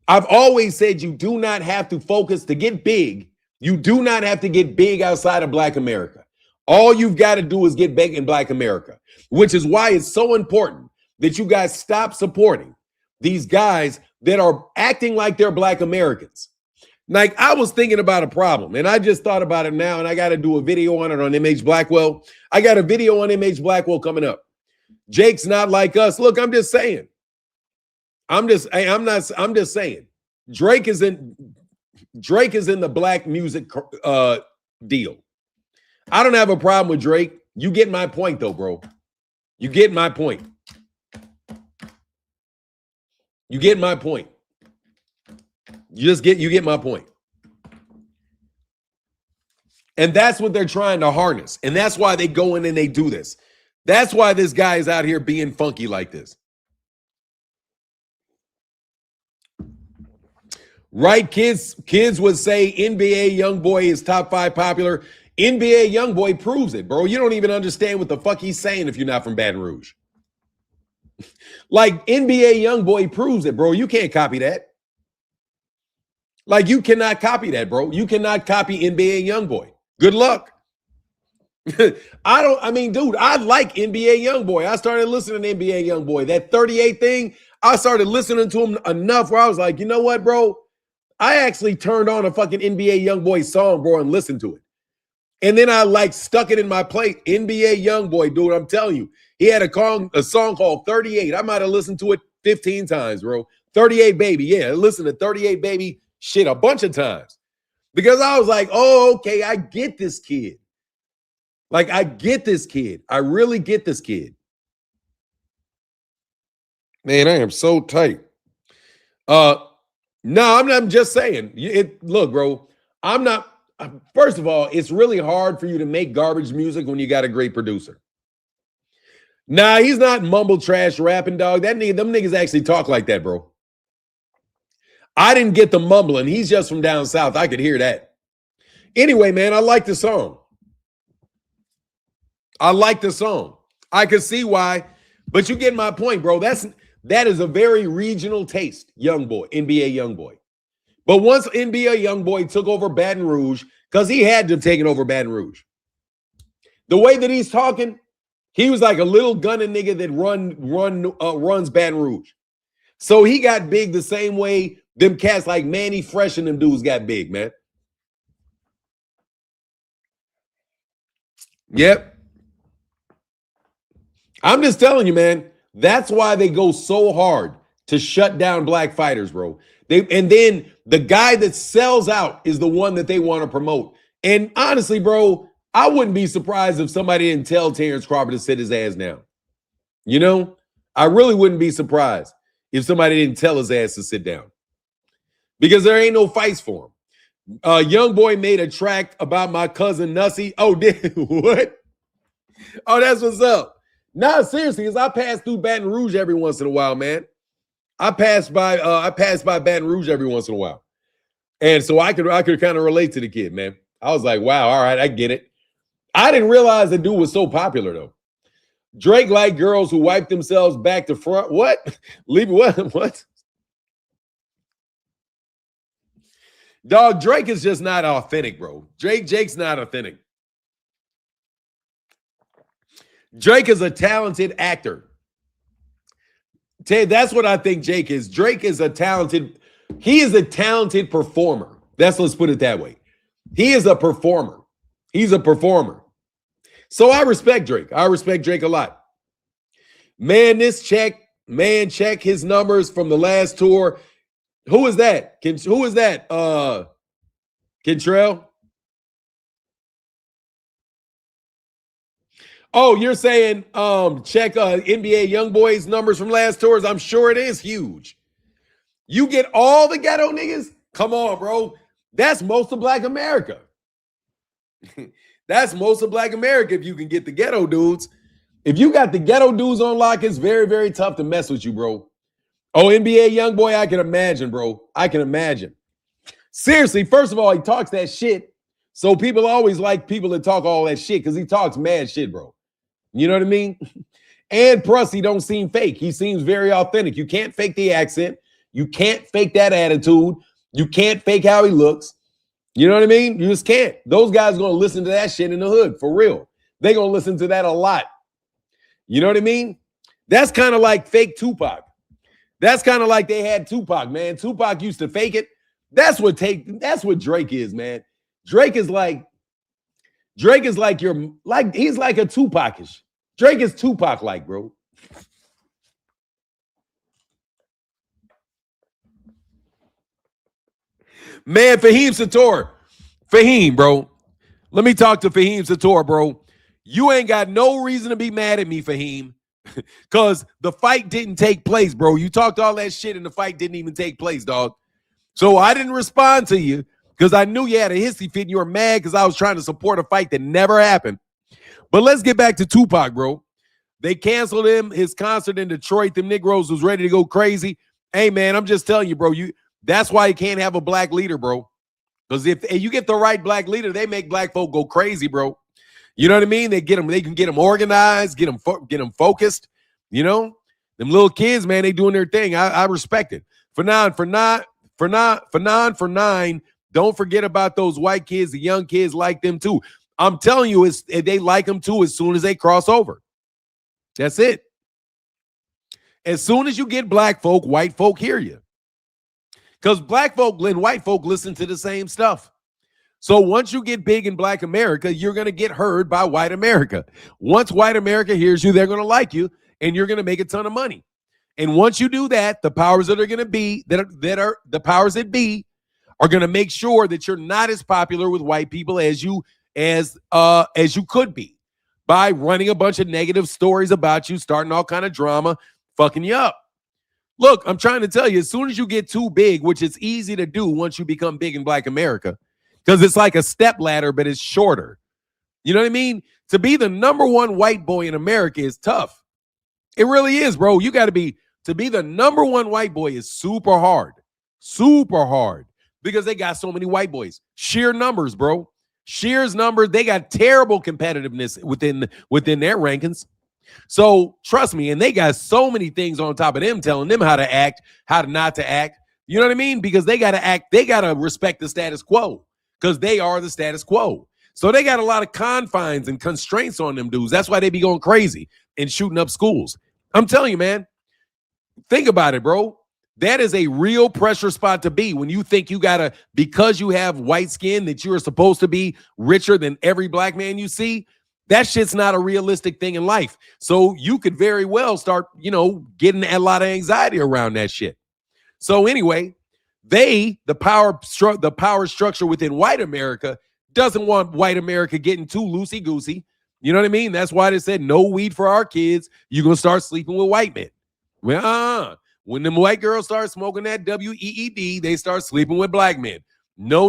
I've always said you do not have to focus to get big. You do not have to get big outside of Black America. All you've got to do is get big in Black America, which is why it's so important that you guys stop supporting these guys that are acting like they're Black Americans. Like, I was thinking about a problem, and I just thought about it now, and I got to do a video on it on MH Blackwell. I got a video on MH Blackwell coming up. Jake's not like us. Look, I'm just saying. I'm just saying. Drake is in the Black music deal. I don't have a problem with Drake. You get my point, though, bro. You get my point. You get my point. You get my point. And that's what they're trying to harness. And that's why they go in and they do this. That's why this guy is out here being funky like this. Right, kids would say NBA YoungBoy is top 5 popular. NBA YoungBoy proves it, bro. You don't even understand what the fuck he's saying if you're not from Baton Rouge. Like, NBA YoungBoy proves it, bro. You can't copy that. Like, you cannot copy that, bro. You cannot copy NBA YoungBoy. Good luck. Dude, I like NBA YoungBoy. I started listening to NBA YoungBoy. That 38 thing, I started listening to him enough where I was like, you know what, bro? I actually turned on a fucking NBA YoungBoy song, bro, and listened to it. And then I stuck it in my plate. NBA YoungBoy, dude, I'm telling you. He had a song called 38. I might have listened to it 15 times, bro. 38 Baby. Yeah, listen to 38 Baby shit a bunch of times. Because I was like, oh, okay, I get this kid. Like, I get this kid. I really get this kid. Man, I am so tight. No, I'm just saying. Look, bro, I'm not. First of all, it's really hard for you to make garbage music when you got a great producer. Nah, he's not mumble trash rapping, dog. Them niggas actually talk like that, bro. I didn't get the mumbling. He's just from down south. I could hear that. Anyway, man, I like the song. I could see why, but you get my point, bro. That is a very regional taste, YoungBoy, NBA YoungBoy. But once NBA Youngboy took over Baton Rouge, because he had to have taken over Baton Rouge. The way that he's talking, he was like a little gunning nigga that runs Baton Rouge. So he got big the same way them cats like Manny Fresh and them dudes got big, man. Yep. I'm just telling you, man. That's why they go so hard to shut down black fighters, bro. And then the guy that sells out is the one that they want to promote. And honestly, bro, I wouldn't be surprised if somebody didn't tell Terence Crawford to sit his ass down. You know, I really wouldn't be surprised if somebody didn't tell his ass to sit down, because there ain't no fights for him. Young boy made a track about my cousin Nussy. Oh, did what? Oh, that's what's up. No, seriously, because I pass through Baton Rouge every once in a while, man. I pass by Baton Rouge every once in a while. And so I could kind of relate to the kid, man. I was like, wow, all right, I get it. I didn't realize the dude was so popular, though. Drake like girls who wipe themselves back to front. What? Leave what? What? Dog, Drake is just not authentic, bro. Jake's not authentic. Drake is a talented actor. That's what I think Jake is. Drake is he is a talented performer. Let's put it that way. He is a performer. He's a performer. So I respect Drake. I respect Drake a lot. Man, check his numbers from the last tour. Who is that? Who is that? Kentrell? Oh, you're saying check NBA Youngboy's numbers from last tours? I'm sure it is huge. You get all the ghetto niggas? Come on, bro. That's most of Black America. That's most of Black America if you can get the ghetto dudes. If you got the ghetto dudes on lock, it's very, very tough to mess with you, bro. Oh, NBA Youngboy, I can imagine, bro. I can imagine. Seriously, first of all, he talks that shit. So people always like people that talk all that shit because he talks mad shit, bro. You know what I mean? And plus, he don't seem fake. He seems very authentic. You can't fake the accent. You can't fake that attitude. You can't fake how he looks. You know what I mean? You just can't. Those guys are going to listen to that shit in the hood, for real. They're going to listen to that a lot. You know what I mean? That's kind of like fake Tupac. That's kind of like they had Tupac, man. Tupac used to fake it. That's what Drake is, man. Drake is like he's like a Tupac-ish. Drake is Tupac-like, bro. Man, Fahim, bro. Let me talk to Fahim Sator, bro. You ain't got no reason to be mad at me, Fahim, because the fight didn't take place, bro. You talked all that shit and the fight didn't even take place, dog. So I didn't respond to you because I knew you had a hissy fit and you were mad because I was trying to support a fight that never happened. But let's get back to Tupac, bro. They canceled his concert in Detroit. Them Negroes was ready to go crazy. Hey, man, I'm just telling you, bro. That's why you can't have a black leader, bro. Because if you get the right black leader, they make black folk go crazy, bro. You know what I mean? They can get them organized, get them focused. You know, them little kids, man, they doing their thing. I respect it. For nine, don't forget about those white kids. The young kids like them too. I'm telling you, they like them too as soon as they cross over. That's it. As soon as you get black folk, white folk hear you. Because black folk and white folk listen to the same stuff. So once you get big in Black America, you're going to get heard by white America. Once white America hears you, they're going to like you, and you're going to make a ton of money. And once you do that, the powers that are going to be that are the powers that be are going to make sure that you're not as popular with white people as you could be by running a bunch of negative stories about you, starting all kind of drama, fucking you up. Look, I'm trying to tell you, as soon as you get too big, which is easy to do once you become big in Black America, because it's like a step ladder, but it's shorter. You know what I mean? To be the number one white boy in America is tough. It really is, bro. You got to be the number one white boy is super hard, because they got so many white boys. Sheer numbers, bro. Sheer's numbers. They got terrible competitiveness within their rankings. So trust me, and they got so many things on top of them telling them how to act, how to not to act. You know what I mean? Because they got to respect the status quo because they are the status quo. So they got a lot of confines and constraints on them dudes. That's why they be going crazy and shooting up schools. I'm telling you, man, think about it, bro. That is a real pressure spot to be when you think you got to, because you have white skin, that you are supposed to be richer than every black man you see. That shit's not a realistic thing in life. So you could very well start, getting a lot of anxiety around that shit. So anyway, the power structure within white America doesn't want white America getting too loosey-goosey. You know what I mean? That's why they said no weed for our kids. You're going to start sleeping with white men. Well, when them white girls start smoking that WEED, they start sleeping with black men. No,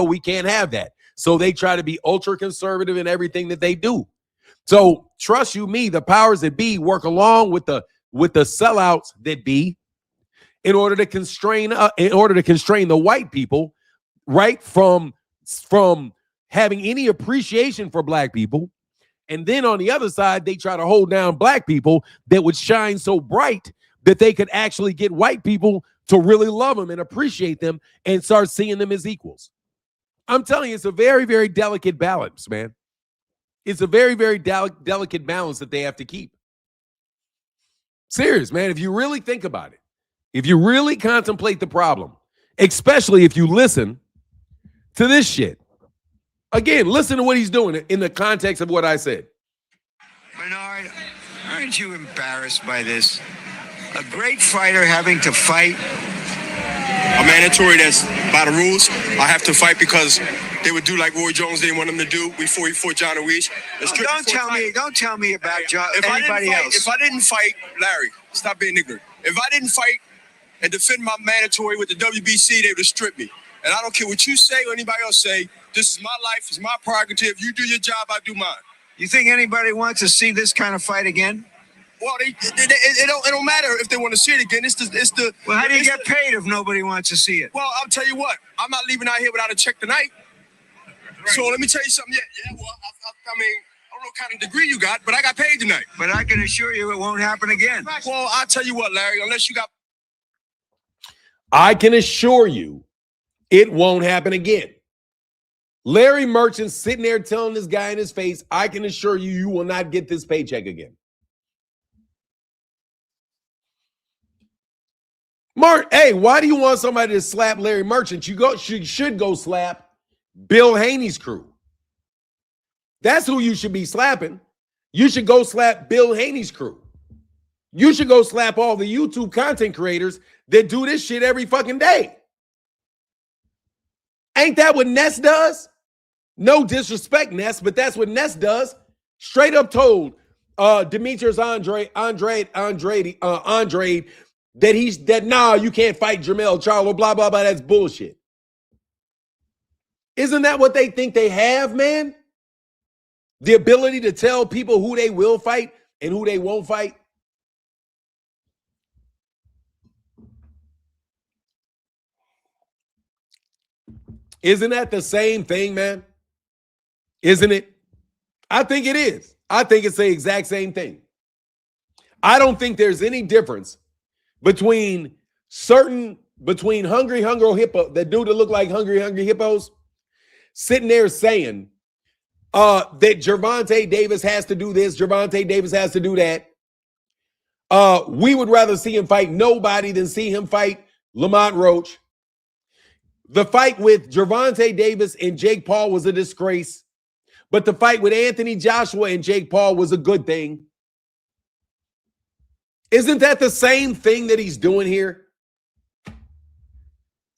we can't have that. So they try to be ultra conservative in everything that they do. So trust you me, the powers that be work along with the sellouts that be in order to constrain the white people, right, from having any appreciation for black people. And then on the other side, they try to hold down black people that would shine so bright that they could actually get white people to really love them and appreciate them and start seeing them as equals. I'm telling you, it's a very, very delicate balance, man. It's a very, very delicate balance that they have to keep. Serious, man. If you really think about it, if you really contemplate the problem, especially if you listen to this shit. Again, listen to what he's doing in the context of what I said. Bernard, aren't you embarrassed by this? A great fighter having to fight. A mandatory that's by the rules. I have to fight because they would do like Roy Jones didn't want him to do before he fought John Ruiz. Don't tell me about John. Anybody else. If I didn't fight, Larry, stop being ignorant. If I didn't fight and defend my mandatory with the WBC, they would have stripped me. And I don't care what you say or anybody else say. This is my life. It's my prerogative. You do your job, I do mine. You think anybody wants to see this kind of fight again? Well, it don't matter if they want to see it again. It's the. Well, how do you get paid if nobody wants to see it? Well, I'll tell you what. I'm not leaving out here without a check tonight. Right. So let me tell you something. Yeah. Well, I mean, I don't know what kind of degree you got, but I got paid tonight. But I can assure you it won't happen again. Well, I'll tell you what, Larry. Unless you got. I can assure you it won't happen again. Larry Merchant sitting there telling this guy in his face, I can assure you, you will not get this paycheck again. Mark, hey, why do you want somebody to slap Larry Merchant? You should go slap Bill Haney's crew. That's who you should be slapping. You should go slap Bill Haney's crew. You should go slap all the YouTube content creators that do this shit every fucking day. Ain't that what Ness does? No disrespect, Ness, but that's what Ness does. Straight up told Demetrius Andrade that you can't fight Jermell Charlo, blah, blah, blah. That's bullshit. Isn't that what they think they have, man? The ability to tell people who they will fight and who they won't fight. Isn't that the same thing, man? Isn't it? I think it is. I think it's the exact same thing. I don't think there's any difference between Hungry Hippo, that dude that look like Hungry Hippos, sitting there saying that Gervonta Davis has to do this, Gervonta Davis has to do that. We would rather see him fight nobody than see him fight Lamont Roach. The fight with Gervonta Davis and Jake Paul was a disgrace, but the fight with Anthony Joshua and Jake Paul was a good thing. Isn't that the same thing that he's doing here?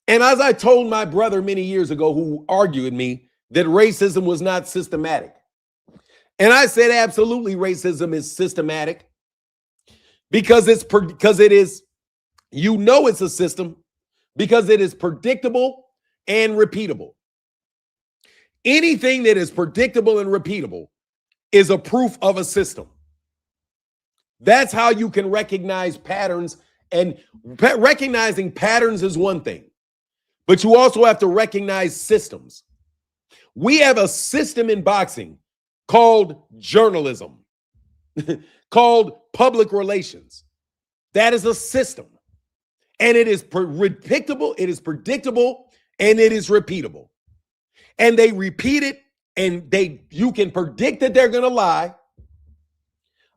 And as I told my brother many years ago who argued with me that racism was not systematic. And I said absolutely racism is systematic because it is, it's a system because it is predictable and repeatable. Anything that is predictable and repeatable is a proof of a system. That's how you can recognize patterns, and recognizing patterns is one thing, but you also have to recognize systems. We have a system in boxing called journalism, called public relations. That is a system. And it is predictable, it is predictable, and it is repeatable. And they repeat it, and you can predict that they're going to lie.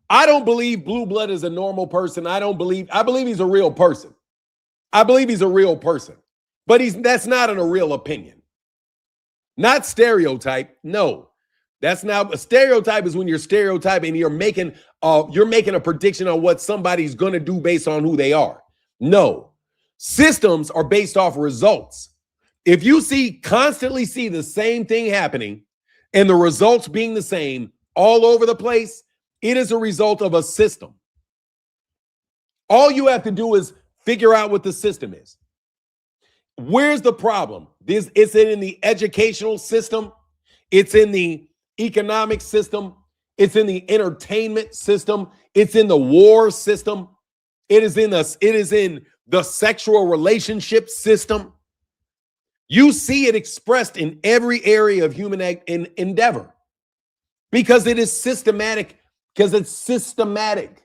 I don't believe Blue Blood is a normal person. I believe he's a real person. I believe he's a real person. But that's not a real opinion. Not stereotype. No. That's not a stereotype. Is when you're stereotyping and you're making a prediction on what somebody's going to do based on who they are. No. Systems are based off results. If you constantly see the same thing happening and the results being the same all over the place, it is a result of a system. All you have to do is figure out what the system is. Where's the problem? It's in the educational system. It's in the economic system. It's in the entertainment system. It's in the war system. It is in the sexual relationship system. You see it expressed in every area of human endeavor because it is systematic, because it's systematic.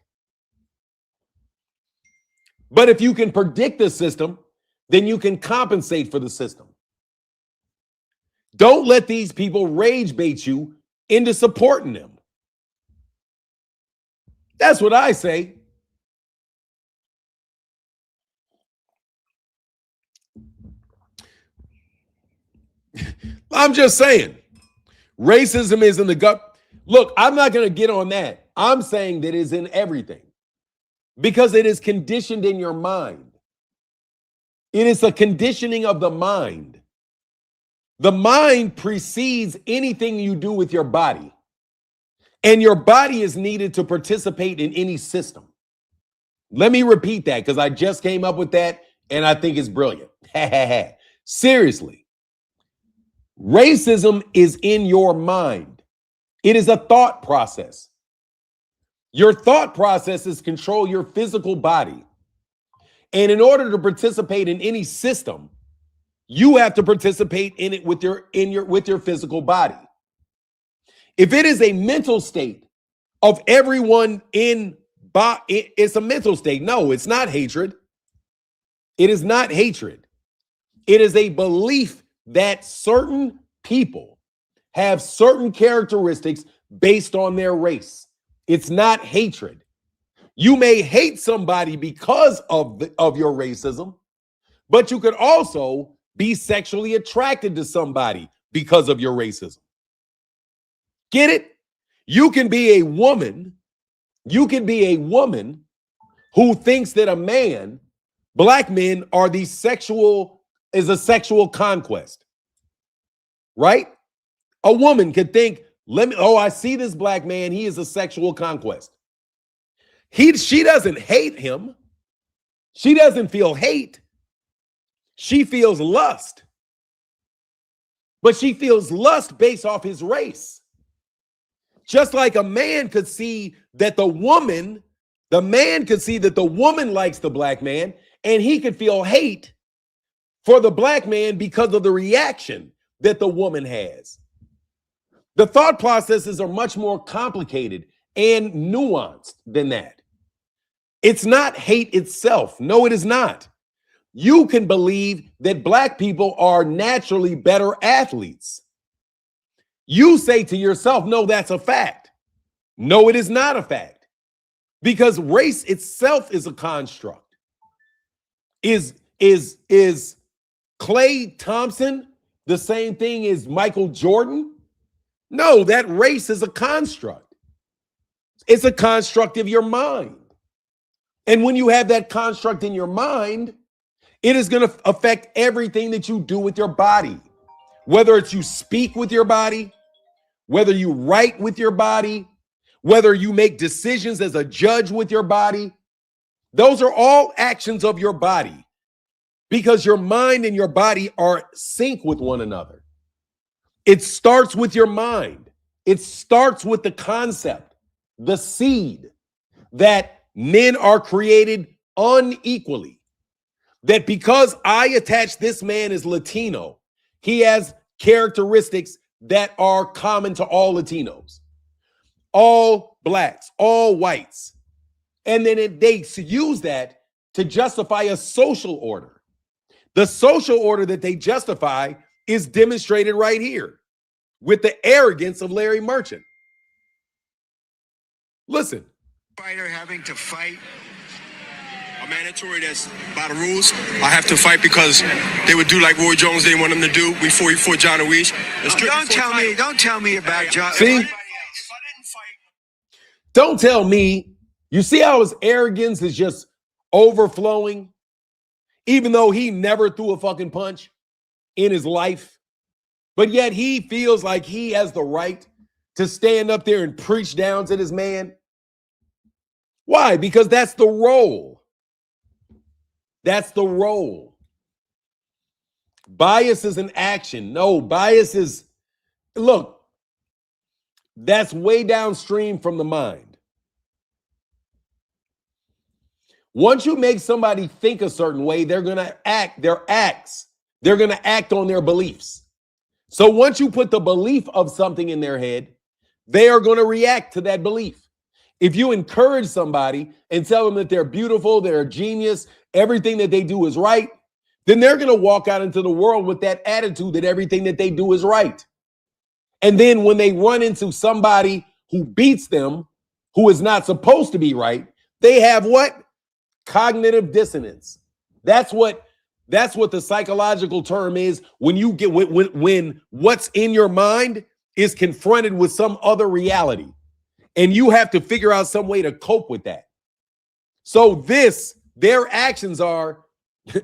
But if you can predict the system, then you can compensate for the system. Don't let these people rage bait you into supporting them. That's what I say. I'm just saying, racism is in the gut. Look, I'm not going to get on that. I'm saying that it is in everything because it is conditioned in your mind. It is a conditioning of the mind. The mind precedes anything you do with your body. And your body is needed to participate in any system. Let me repeat that because I just came up with that and I think it's brilliant. Seriously. Racism is in your mind. It is a thought process. Your thought processes control your physical body. And in order to participate in any system, you have to participate in it with your physical body. If it is a mental state of everyone it's a mental state. No, it's not hatred. It is not hatred. It is a belief that certain people have certain characteristics based on their race. It's not hatred. You may hate somebody because of your racism, but you could also be sexually attracted to somebody because of your racism. Get it? You can be a woman. You can be a woman who thinks that black men are a sexual conquest, right? A woman could think, I see this black man. He is a sexual conquest. She doesn't hate him. She doesn't feel hate. She feels lust. But she feels lust based off his race. Just like a man could see that the man could see that the woman likes the black man, and he could feel hate for the black man because of the reaction that the woman has. The thought processes are much more complicated and nuanced than that. It's not hate itself. No, it is not. You can believe that black people are naturally better athletes. You say to yourself, no, that's a fact. No, it is not a fact. Because race itself is a construct. Is Klay Thompson the same thing as Michael Jordan? No, that race is a construct. It's a construct of your mind. And when you have that construct in your mind, it is going to affect everything that you do with your body. Whether it's you speak with your body, whether you write with your body, whether you make decisions as a judge with your body, those are all actions of your body because your mind and your body are sync with one another. It starts with your mind. It starts with the concept, the seed that men are created unequally. That because I attach this man as Latino, he has characteristics that are common to all Latinos, all blacks, all whites. And then they use that to justify a social order. The social order that they justify is demonstrated right here with the arrogance of Larry Merchant. Listen. Fighter having to fight. A mandatory that's by the rules. I have to fight because they would do like Roy Jones didn't want them to do before he fought John Ruiz. Don't tell me about John. See? If I didn't fight, Don't tell me. You see how his arrogance is just overflowing, even though he never threw a fucking punch in his life, but yet he feels like he has the right to stand up there and preach down to this man. Why? Because that's the role. That's the role. Bias is an action. No, bias is, look, that's way downstream from the mind. Once you make somebody think a certain way, they're going to act their acts. They're going to act on their beliefs. So once you put the belief of something in their head, they are going to react to that belief. If you encourage somebody and tell them that they're beautiful, they're a genius, everything that they do is right, then they're going to walk out into the world with that attitude that everything that they do is right. And then when they run into somebody who beats them, who is not supposed to be right, they have what? Cognitive dissonance. That's what the psychological term is when you get when what's in your mind is confronted with some other reality. And you have to figure out some way to cope with that. So their actions are,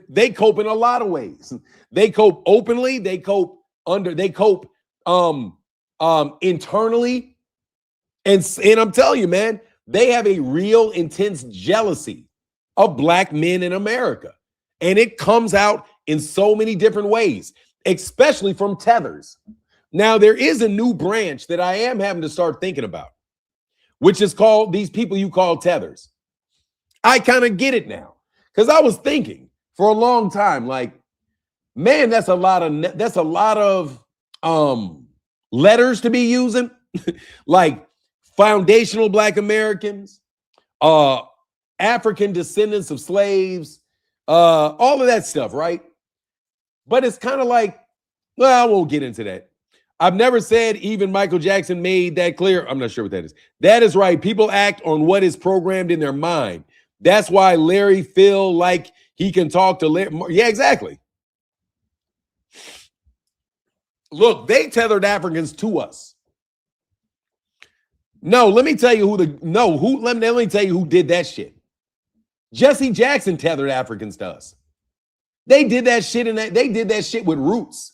they cope in a lot of ways. They cope openly, they cope internally. And I'm telling you, man, they have a real intense jealousy of black men in America. And it comes out in so many different ways, especially from tethers. Now, there is a new branch that I am having to start thinking about, which is called these people you call tethers. I kind of get it now, because I was thinking for a long time, like, man, that's a lot of letters to be using, like foundational Black Americans, African descendants of slaves, all of that stuff, right? But it's kind of like, well, I won't get into that. I've never said even Michael Jackson made that clear. I'm not sure what that is. That is right. People act on what is programmed in their mind. That's why Larry feel like he can talk to Larry. Yeah, exactly. Look, they tethered Africans to us. No, let me tell you let me tell you who did that shit. Jesse Jackson tethered Africans to us. They did that shit they did that shit with Roots.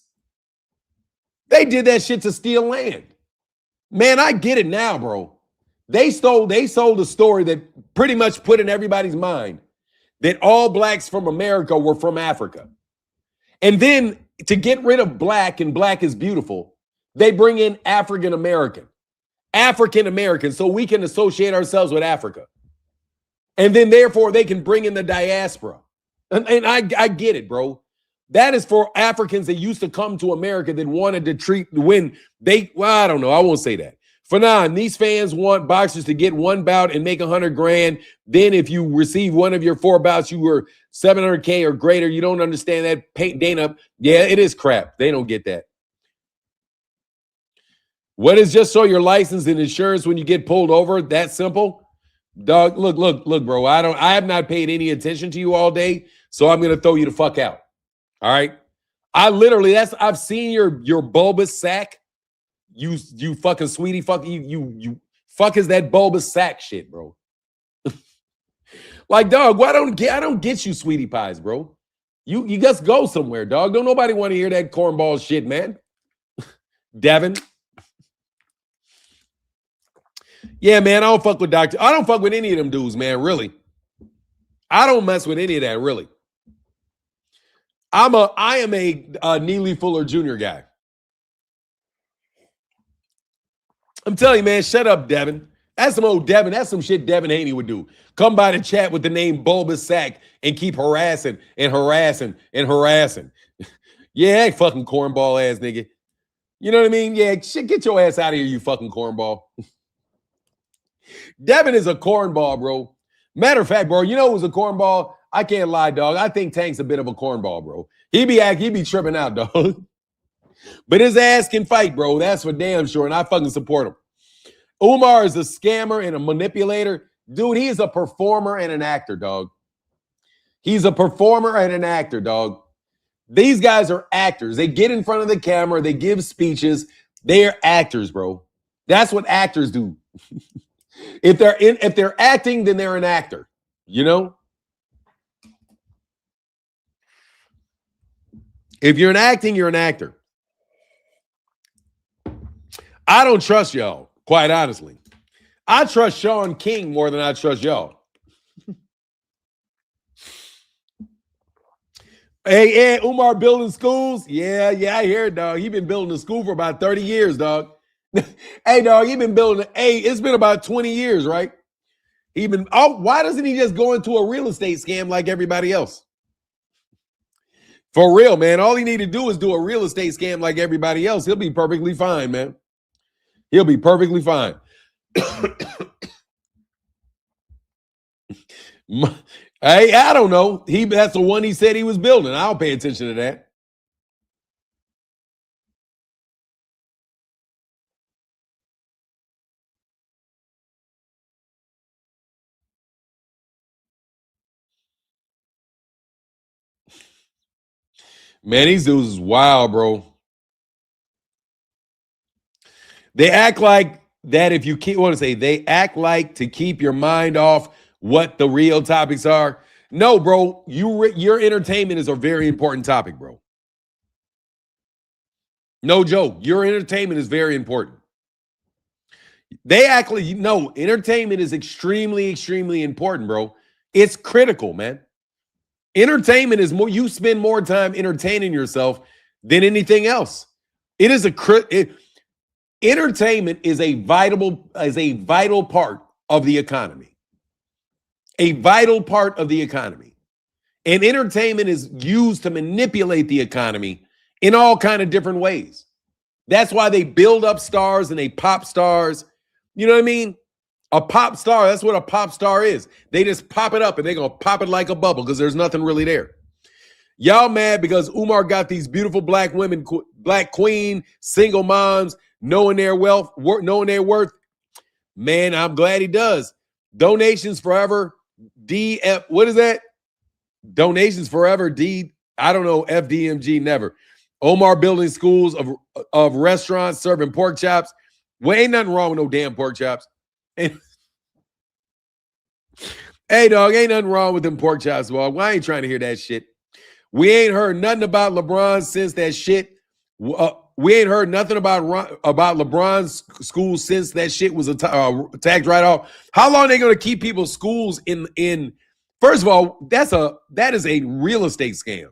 They did that shit to steal land. Man, I get it now, bro. They sold a story that pretty much put in everybody's mind that all blacks from America were from Africa. And then to get rid of black and black is beautiful, they bring in African American, so we can associate ourselves with Africa. And then therefore they can bring in the diaspora. And I get it, bro. That is for Africans that used to come to America that wanted to I don't know. I won't say that. For now, these fans want boxers to get one bout and make $100,000. Then if you receive one of your 4 bouts, you were $700K or greater. You don't understand that. Paint Dana. Yeah, it is crap. They don't get that. What is just show your license and insurance when you get pulled over? That simple? Dog, look, bro. I have not paid any attention to you all day, so I'm gonna throw you the fuck out. All right. I've seen your bulbous sack. You fucking sweetie, you fuck is that bulbous sack shit, bro. Like, dog, I don't get you sweetie pies, bro. You just go somewhere, dog. Don't nobody want to hear that cornball shit, man. Devin. Yeah, man, I don't fuck with Doctor. I don't fuck with any of them dudes, man, really. I don't mess with any of that, really. I am a Neely Fuller Jr. guy. I'm telling you, man, shut up, Devin. That's some old Devin. That's some shit Devin Haney would do. Come by the chat with the name Bulbous Sack and keep harassing and harassing and harassing. Yeah, fucking cornball ass nigga. You know what I mean? Yeah, shit, get your ass out of here, you fucking cornball. Devin is a cornball, bro. Matter of fact, bro, you know who's a cornball? I can't lie, dog. I think Tank's a bit of a cornball, bro. He be tripping out, dog. But his ass can fight, bro. That's for damn sure, and I fucking support him. Umar is a scammer and a manipulator. Dude, he is a performer and an actor, dog. He's a performer and an actor, dog. These guys are actors. They get in front of the camera. They give speeches. They're actors, bro. That's what actors do. If they're acting, then they're an actor. You know? If you're acting, you're an actor. I don't trust y'all, quite honestly. I trust Sean King more than I trust y'all. Hey, Umar building schools? Yeah, I hear it, dog. He been building a school for about 30 years, dog. Hey, dog, he been building, it's been about 20 years, right? Why doesn't he just go into a real estate scam like everybody else? For real, man. All he need to do is do a real estate scam like everybody else. He'll be perfectly fine, man. He'll be perfectly fine. Hey, I don't know. That's the one he said he was building. I'll pay attention to that. Man, these dudes is wild, bro. They act like that if you want to say, they act like to keep your mind off what the real topics are. No, bro, your entertainment is a very important topic, bro. No joke. Your entertainment is very important. Entertainment is extremely, extremely important, bro. It's critical, man. Entertainment is more, you spend more time entertaining yourself than anything else. It is entertainment is a vital part of the economy. A vital part of the economy. And entertainment is used to manipulate the economy in all kind of different ways. That's why they build up stars and they pop stars. You know what I mean? A pop star, that's what a pop star is. They just pop it up and they're going to pop it like a bubble because there's nothing really there. Y'all mad because Umar got these beautiful black women, black queen, single moms, knowing their wealth, knowing their worth. Man, I'm glad he does. Donations forever. What is that? Donations forever. I don't know. FDMG never. Omar building schools of restaurants serving pork chops. Well, ain't nothing wrong with no damn pork chops. Hey, dog, ain't nothing wrong with them pork chops, dog. Well, I ain't trying to hear that shit. We ain't heard nothing about LeBron since that shit. We ain't heard nothing about LeBron's school since that shit was tagged right off. How long are they going to keep people's schools in? First of all, that is a real estate scam.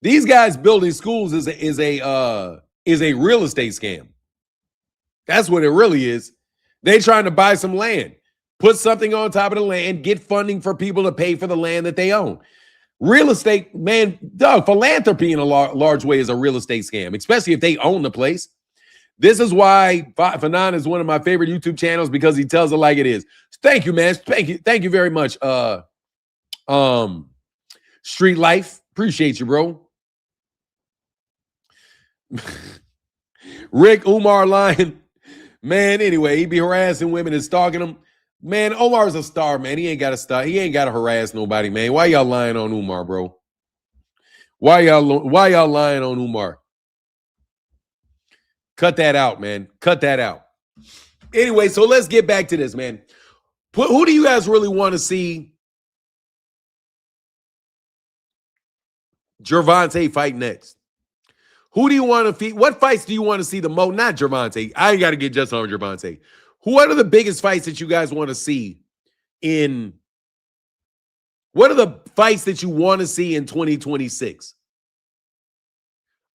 These guys building schools is a real estate scam. That's what it really is. They trying to buy some land, put something on top of the land, get funding for people to pay for the land that they own. Real estate, man, dog, philanthropy in a large way is a real estate scam, especially if they own the place. This is why Fanon is one of my favorite YouTube channels because he tells it like it is. Thank you, man. Thank you very much. Street Life. Appreciate you, bro. Rick Umar lying. Man, anyway, he be harassing women and stalking them. Man, Omar's a star, man. He ain't got to stop. He ain't got to harass nobody, man. Why y'all lying on Umar, bro? Why y'all lying on Umar? Cut that out, man. Cut that out. Anyway, so let's get back to this, man. Who do you guys really want to see Gervonta fight next? Who do you want to feed? What fights do you want to see the most? Not Gervonta. I ain't got to get just on Gervonta. What are the biggest fights that you guys want to see what are the fights that you want to see in 2026?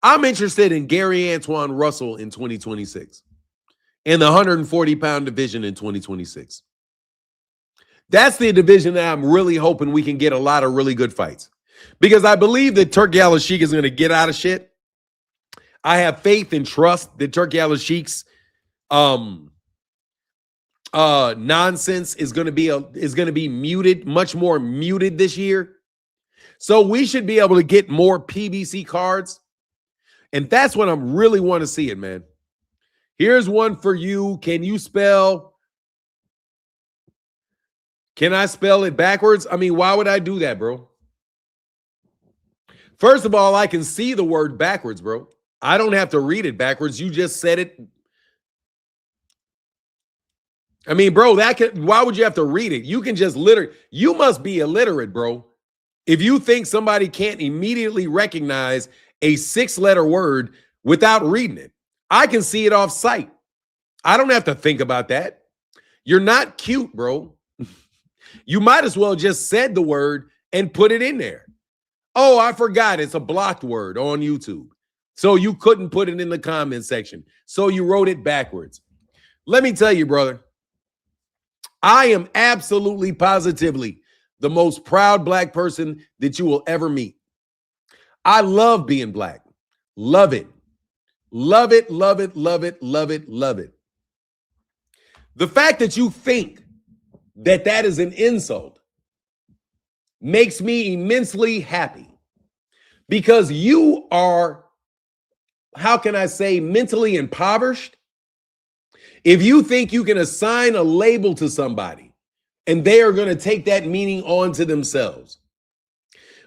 I'm interested in Gary Antoine Russell in 2026 in the 140-pound division in 2026. That's the division that I'm really hoping we can get a lot of really good fights because I believe that Turki Al-Sheikh is going to get out of shit. I have faith and trust that Turki Al-Sheikh's nonsense is going to be muted, much more muted this year. So we should be able to get more PBC cards. And that's what I really want to see it, man. Here's one for you. Can I spell it backwards? I mean, why would I do that, bro? First of all, I can see the word backwards, bro. I don't have to read it backwards. You just said it. I mean, bro, why would you have to read it? You can just you must be illiterate, bro. If you think somebody can't immediately recognize a 6-letter word without reading it, I can see it off sight. I don't have to think about that. You're not cute, bro. You might as well just said the word and put it in there. Oh, I forgot. It's a blocked word on YouTube. So you couldn't put it in the comment section. So you wrote it backwards. Let me tell you, brother, I am absolutely positively the most proud black person that you will ever meet. I love being black. Love it. Love it, love it, love it, love it, love it. The fact that you think that is an insult makes me immensely happy because you are, how can I say, mentally impoverished. If you think you can assign a label to somebody and they are going to take that meaning on to themselves,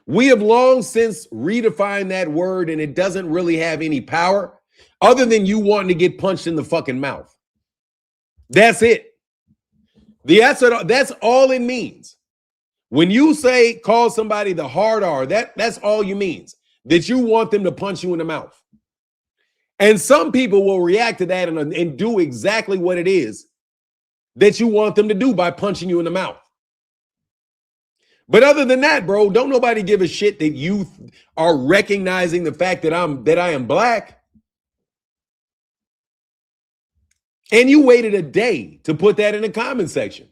we have long since redefined that word and it doesn't really have any power other than you wanting to get punched in the fucking mouth. That's it. That's all it means. When you call somebody the hard R, that's all you means, that you want them to punch you in the mouth. And some people will react to that and do exactly what it is that you want them to do by punching you in the mouth. But other than that, bro, don't nobody give a shit that you are recognizing the fact that I am black. And you waited a day to put that in the comment section.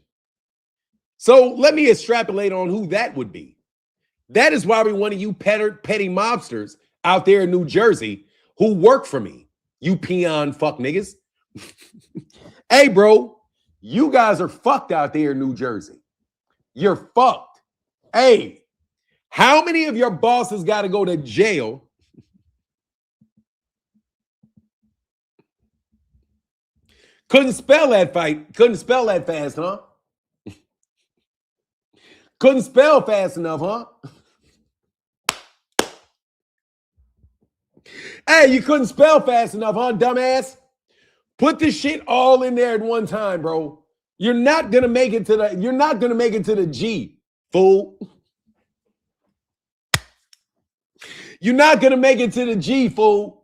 So let me extrapolate on who that would be. That is probably one of you petty mobsters out there in New Jersey who work for me, you peon fuck niggas. Hey, bro, you guys are fucked out there in New Jersey. You're fucked. Hey, how many of your bosses got to go to jail? Couldn't spell that fast, huh? Couldn't spell fast enough, huh? Hey, you couldn't spell fast enough, huh, dumbass? Put this shit all in there at one time, bro. You're not gonna make it to the G, fool. You're not gonna make it to the G, fool.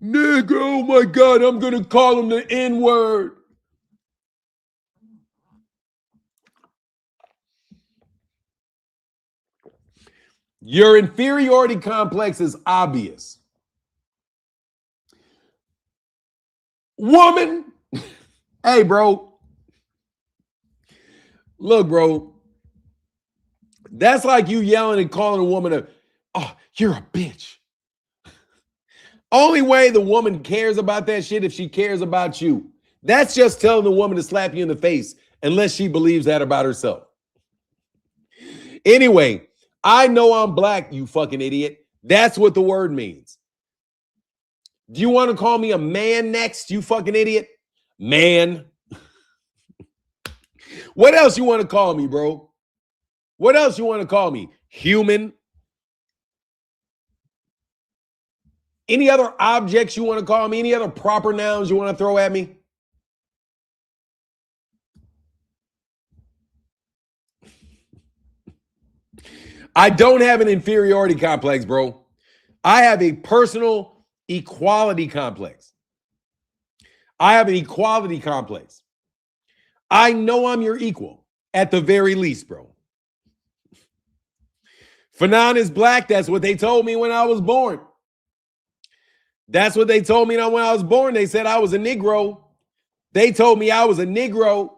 Nigga, oh my God, I'm gonna call him the N-word. Your inferiority complex is obvious. Woman. Hey, bro. Look, bro. That's like you yelling and calling a woman you're a bitch. Only way the woman cares about that shit if she cares about you. That's just telling the woman to slap you in the face unless she believes that about herself. Anyway, I know I'm black, you fucking idiot. That's what the word means. Do you want to call me a man next, you fucking idiot? Man. What else you want to call me, bro? What else you want to call me? Human? Any other objects you want to call me? Any other proper nouns you want to throw at me? I don't have an inferiority complex, bro. I have a personal equality complex. I have an equality complex. I know I'm your equal at the very least, bro. Fanon is black. That's what they told me when I was born. That's what they told me when I was born. They said I was a Negro. They told me I was a Negro.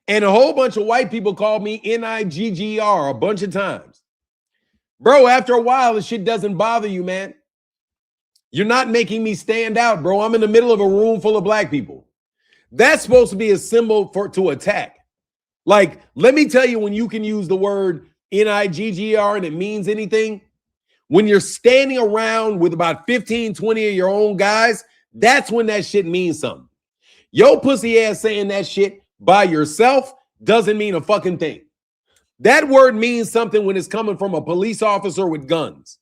And a whole bunch of white people called me Niggr a bunch of times. Bro, after a while, this shit doesn't bother you, man. You're not making me stand out, bro. I'm in the middle of a room full of black people. That's supposed to be a symbol to attack. Like, let me tell you when you can use the word N-I-G-G-R and it means anything. When you're standing around with about 15, 20 of your own guys, that's when that shit means something. Yo pussy ass saying that shit by yourself doesn't mean a fucking thing. That word means something when it's coming from a police officer with guns,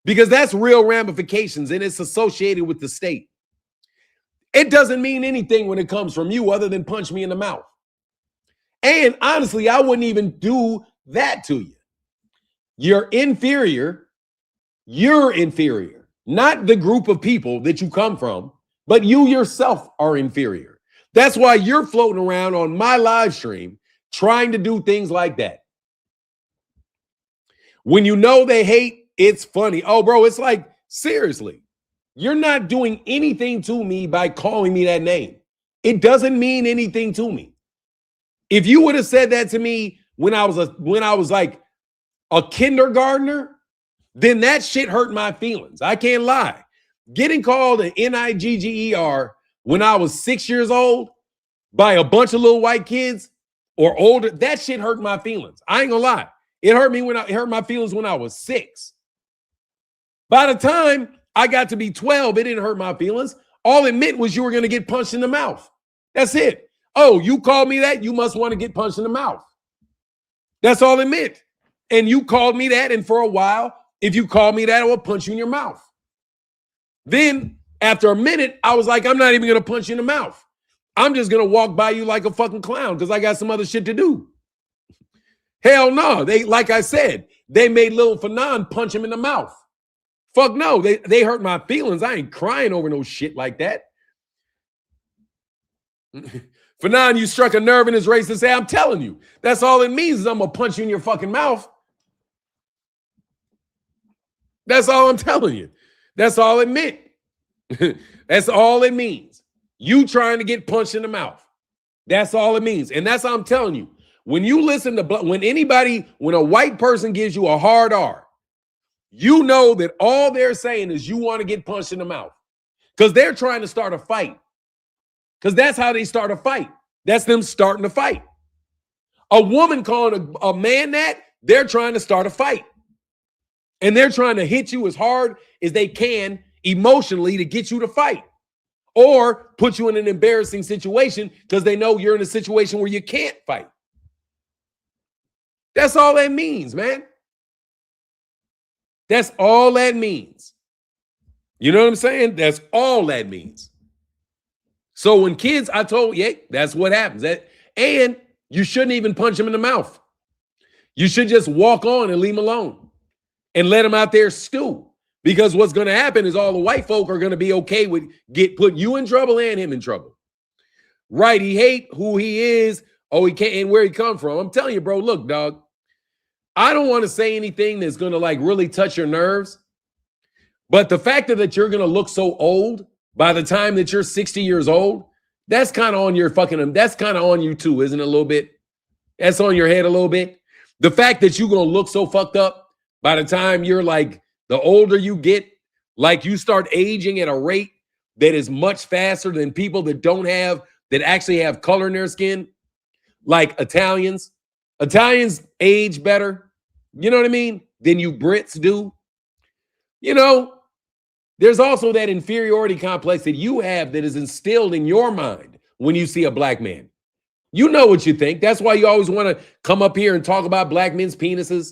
because that's real ramifications and it's associated with the state. It doesn't mean anything when it comes from you other than punch me in the mouth. And honestly, I wouldn't even do that to you. You're inferior. You're inferior. Not the group of people that you come from, but you yourself are inferior. That's why you're floating around on my live stream trying to do things like that. When you know they hate, it's funny. Oh, bro, it's like, seriously, you're not doing anything to me by calling me that name. It doesn't mean anything to me. If you would have said that to me when I was like a kindergartner, then that shit hurt my feelings. I can't lie. Getting called an N-I-G-G-E-R when I was 6 years old by a bunch of little white kids or older, that shit hurt my feelings. I ain't gonna lie. It hurt my feelings when I was 6. By the time I got to be 12, it didn't hurt my feelings. All it meant was you were gonna get punched in the mouth. That's it. Oh, you called me that? You must want to get punched in the mouth. That's all it meant. And you called me that, and for a while, if you call me that, I will punch you in your mouth. Then, after a minute, I was like, I'm not even going to punch you in the mouth. I'm just going to walk by you like a fucking clown because I got some other shit to do. Hell no. Like I said, they made Lil Fanon punch him in the mouth. Fuck no. They hurt my feelings. I ain't crying over no shit like that. Fanon, you struck a nerve in his race to say, I'm telling you. That's all it means is I'm going to punch you in your fucking mouth. That's all I'm telling you. That's all it meant. That's all it means. You trying to get punched in the mouth. That's all it means. And that's how I'm telling you. When you listen to, when a white person gives you a hard R, you know that all they're saying is you want to get punched in the mouth. Because they're trying to start a fight. Because that's how they start a fight. That's them starting a fight. A woman calling a man that, they're trying to start a fight. And they're trying to hit you as hard as they can emotionally to get you to fight. Or put you in an embarrassing situation because they know you're in a situation where you can't fight. That's all that means, man. That's all that means. You know what I'm saying? That's all that means. So when kids, I told you, that's what happens. And you shouldn't even punch them in the mouth. You should just walk on and leave them alone and let them out there stew. Because what's going to happen is all the white folk are going to be okay with put you in trouble and him in trouble. Right? He hate who he is. Oh, he can't, and where he come from. I'm telling you, bro, look, dog, I don't want to say anything that's going to like really touch your nerves. But the fact that you're going to look so old by the time that you're 60 years old, that's kind of on your that's kind of on you too, isn't it? A little bit. That's on your head a little bit. The fact that you're going to look so fucked up by the time you're like, the older you get, like you start aging at a rate that is much faster than people that actually have color in their skin, like Italians. Italians age better, you know what I mean, than you Brits do. You know, there's also that inferiority complex that you have that is instilled in your mind when you see a black man. You know what you think. That's why you always want to come up here and talk about black men's penises.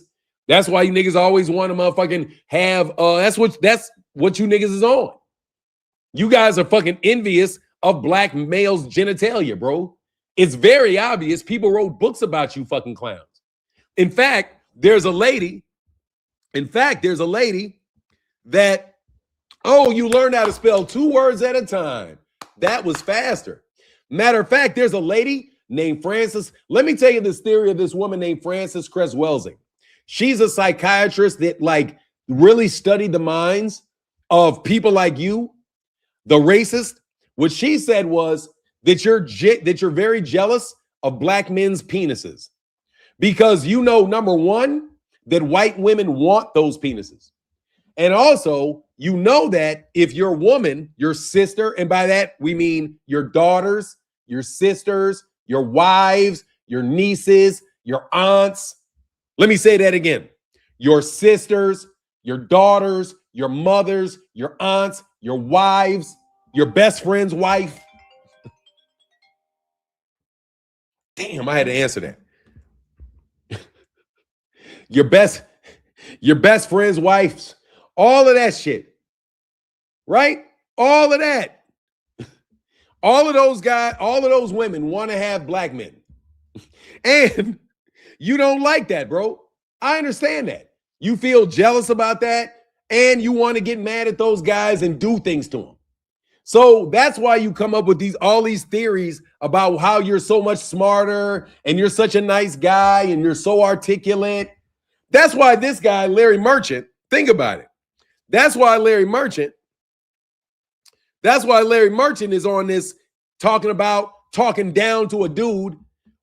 That's why you niggas always want to motherfucking have, that's what you niggas is on. You guys are fucking envious of black males' genitalia, bro. It's very obvious. People wrote books about you fucking clowns. In fact, there's a lady that, oh, you learned how to spell 2 words at a time. That was faster. Matter of fact, there's a lady named Frances. Let me tell you this theory of this woman named Frances Cress Welsing. She's a psychiatrist that like really studied the minds of people like you, the racist. What she said was that you're very jealous of black men's penises because you know, number one, that white women want those penises. And also, you know that if your woman, your sister, and by that we mean your daughters, your sisters, your wives, your nieces, your aunts. Let me say that again. Your sisters, your daughters, your mothers, your aunts, your wives, your best friend's wife. Damn, I had to answer that. your best friend's wives, all of that shit. Right? All of that. All of those guys, all of those women want to have black men. And you don't like that, bro. I understand that. You feel jealous about that, and you want to get mad at those guys and do things to them. So that's why you come up with all these theories about how you're so much smarter and you're such a nice guy and you're so articulate. That's why this guy, Larry Merchant, think about it. That's why Larry Merchant is on this talking down to a dude,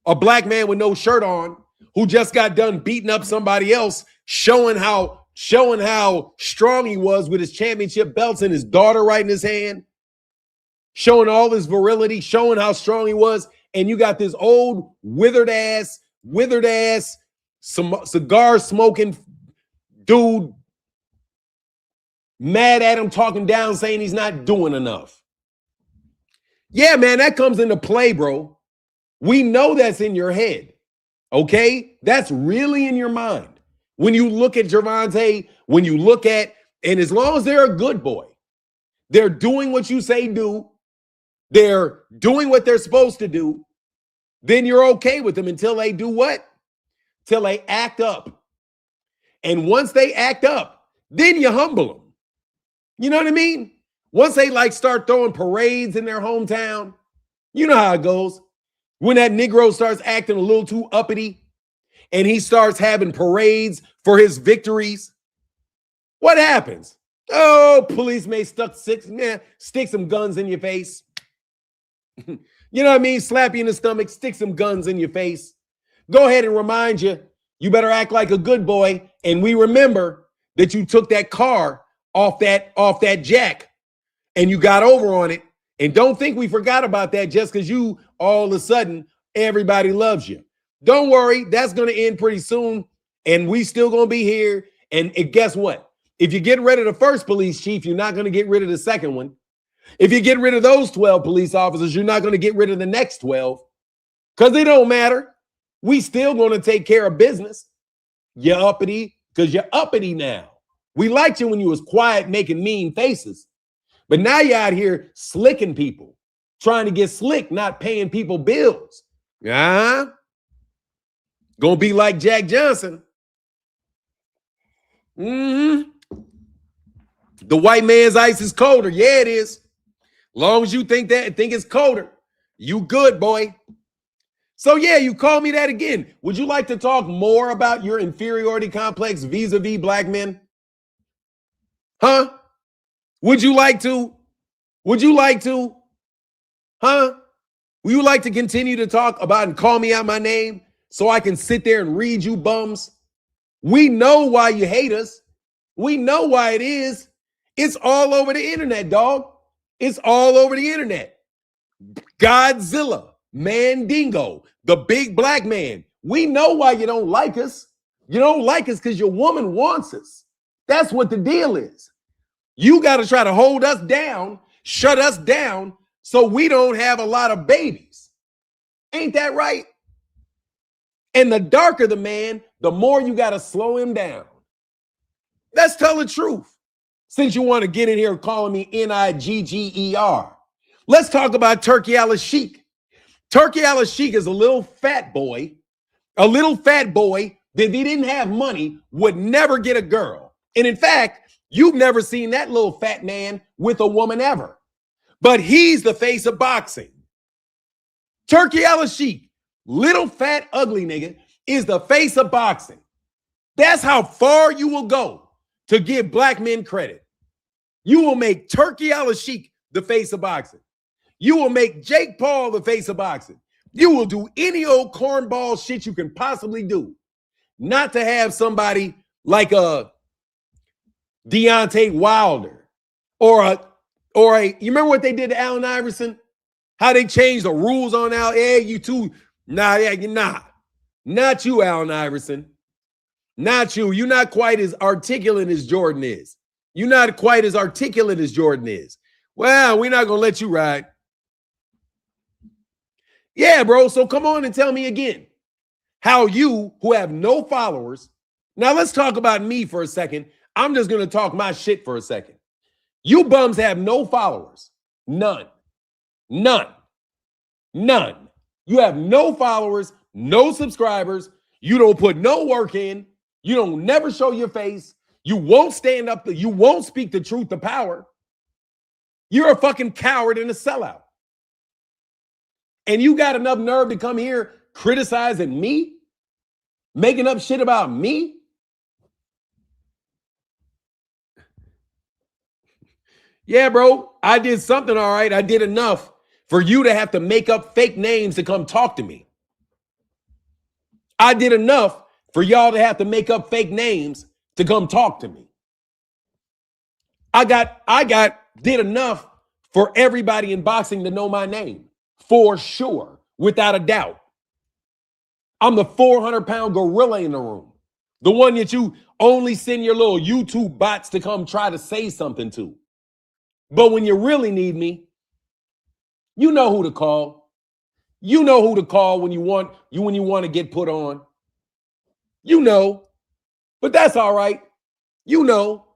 a black man with no shirt on, who just got done beating up somebody else, showing how strong he was with his championship belts and his daughter right in his hand, showing all his virility, showing how strong he was. And you got this old withered ass, cigar smoking dude mad at him, talking down, saying he's not doing enough. Yeah, man, that comes into play, bro. We know that's in your head, okay? That's really in your mind. When you look at Gervonta, and as long as they're a good boy, they're doing what you say do, they're doing what they're supposed to do, then you're okay with them until they do what? Till they act up. And once they act up, then you humble them. You know what I mean? Once they start throwing parades in their hometown, you know how it goes. When that Negro starts acting a little too uppity and he starts having parades for his victories, what happens? Oh, police may stick some guns in your face. You know what I mean? Slap you in the stomach, stick some guns in your face. Go ahead and remind you better act like a good boy. And we remember that you took that car off that jack and you got over on it. And don't think we forgot about that just because you all of a sudden everybody loves you. Don't worry, that's going to end pretty soon. And we still going to be here. And guess what? If you get rid of the first police chief, you're not going to get rid of the second one. If you get rid of those 12 police officers, you're not going to get rid of the next 12 because they don't matter. We still going to take care of business. You're uppity because you're uppity now. We liked you when you was quiet, making mean faces. But now you're out here slicking people, trying to get slick, not paying people bills. Gonna be like Jack Johnson. The white man's ice is colder. Yeah, it is. Long as you think it's colder, you good, boy. So yeah, you call me that again. Would you like to talk more about your inferiority complex vis-a-vis black men? Huh? Would you like to? Huh? Would you like to continue to talk about and call me out my name so I can sit there and read you bums? We know why you hate us. We know why it is. It's all over the internet, dog. It's all over the internet. Godzilla, Mandingo, the big black man. We know why you don't like us. You don't like us because your woman wants us. That's what the deal is. You got to try to hold us down, shut us down, so we don't have a lot of babies. Ain't that right? And the darker the man, the more you got to slow him down. Let's tell the truth. Since you want to get in here calling me Nigger. Let's talk about Turkey al-Sheikh. Turkey al-Sheikh is a little fat boy that if he didn't have money would never get a girl. And in fact, you've never seen that little fat man with a woman ever. But he's the face of boxing. Turkey al-Sheikh, little fat ugly nigga, is the face of boxing. That's how far you will go to give black men credit. You will make Turkey al-Sheikh the face of boxing. You will make Jake Paul the face of boxing. You will do any old cornball shit you can possibly do. Not to have somebody like a Deontay Wilder Or you remember what they did to Allen Iverson? How they changed the rules on Al? Yeah, you too. Nah. Not you, Allen Iverson. Not you. You're not quite as articulate as Jordan is. You're not quite as articulate as Jordan is. Well, we're not going to let you ride. Yeah, bro. So come on and tell me again how you, who have no followers. Now let's talk about me for a second. I'm just going to talk my shit for a second. You bums have no followers. None. You have no followers, no subscribers. You don't put no work in. You don't never show your face. You won't stand up. You won't speak the truth to power. You're a fucking coward and a sellout. And you got enough nerve to come here criticizing me? Making up shit about me? Yeah, bro, I did something all right. I did enough for you to have to make up fake names to come talk to me. I did enough for y'all to have to make up fake names to come talk to me. I did enough for everybody in boxing to know my name. For sure, without a doubt. I'm the 400-pound gorilla in the room. The one that you only send your little YouTube bots to come try to say something to. But when you really need me, you know who to call. You know who to call when you want to get put on. You know. But that's all right. You know.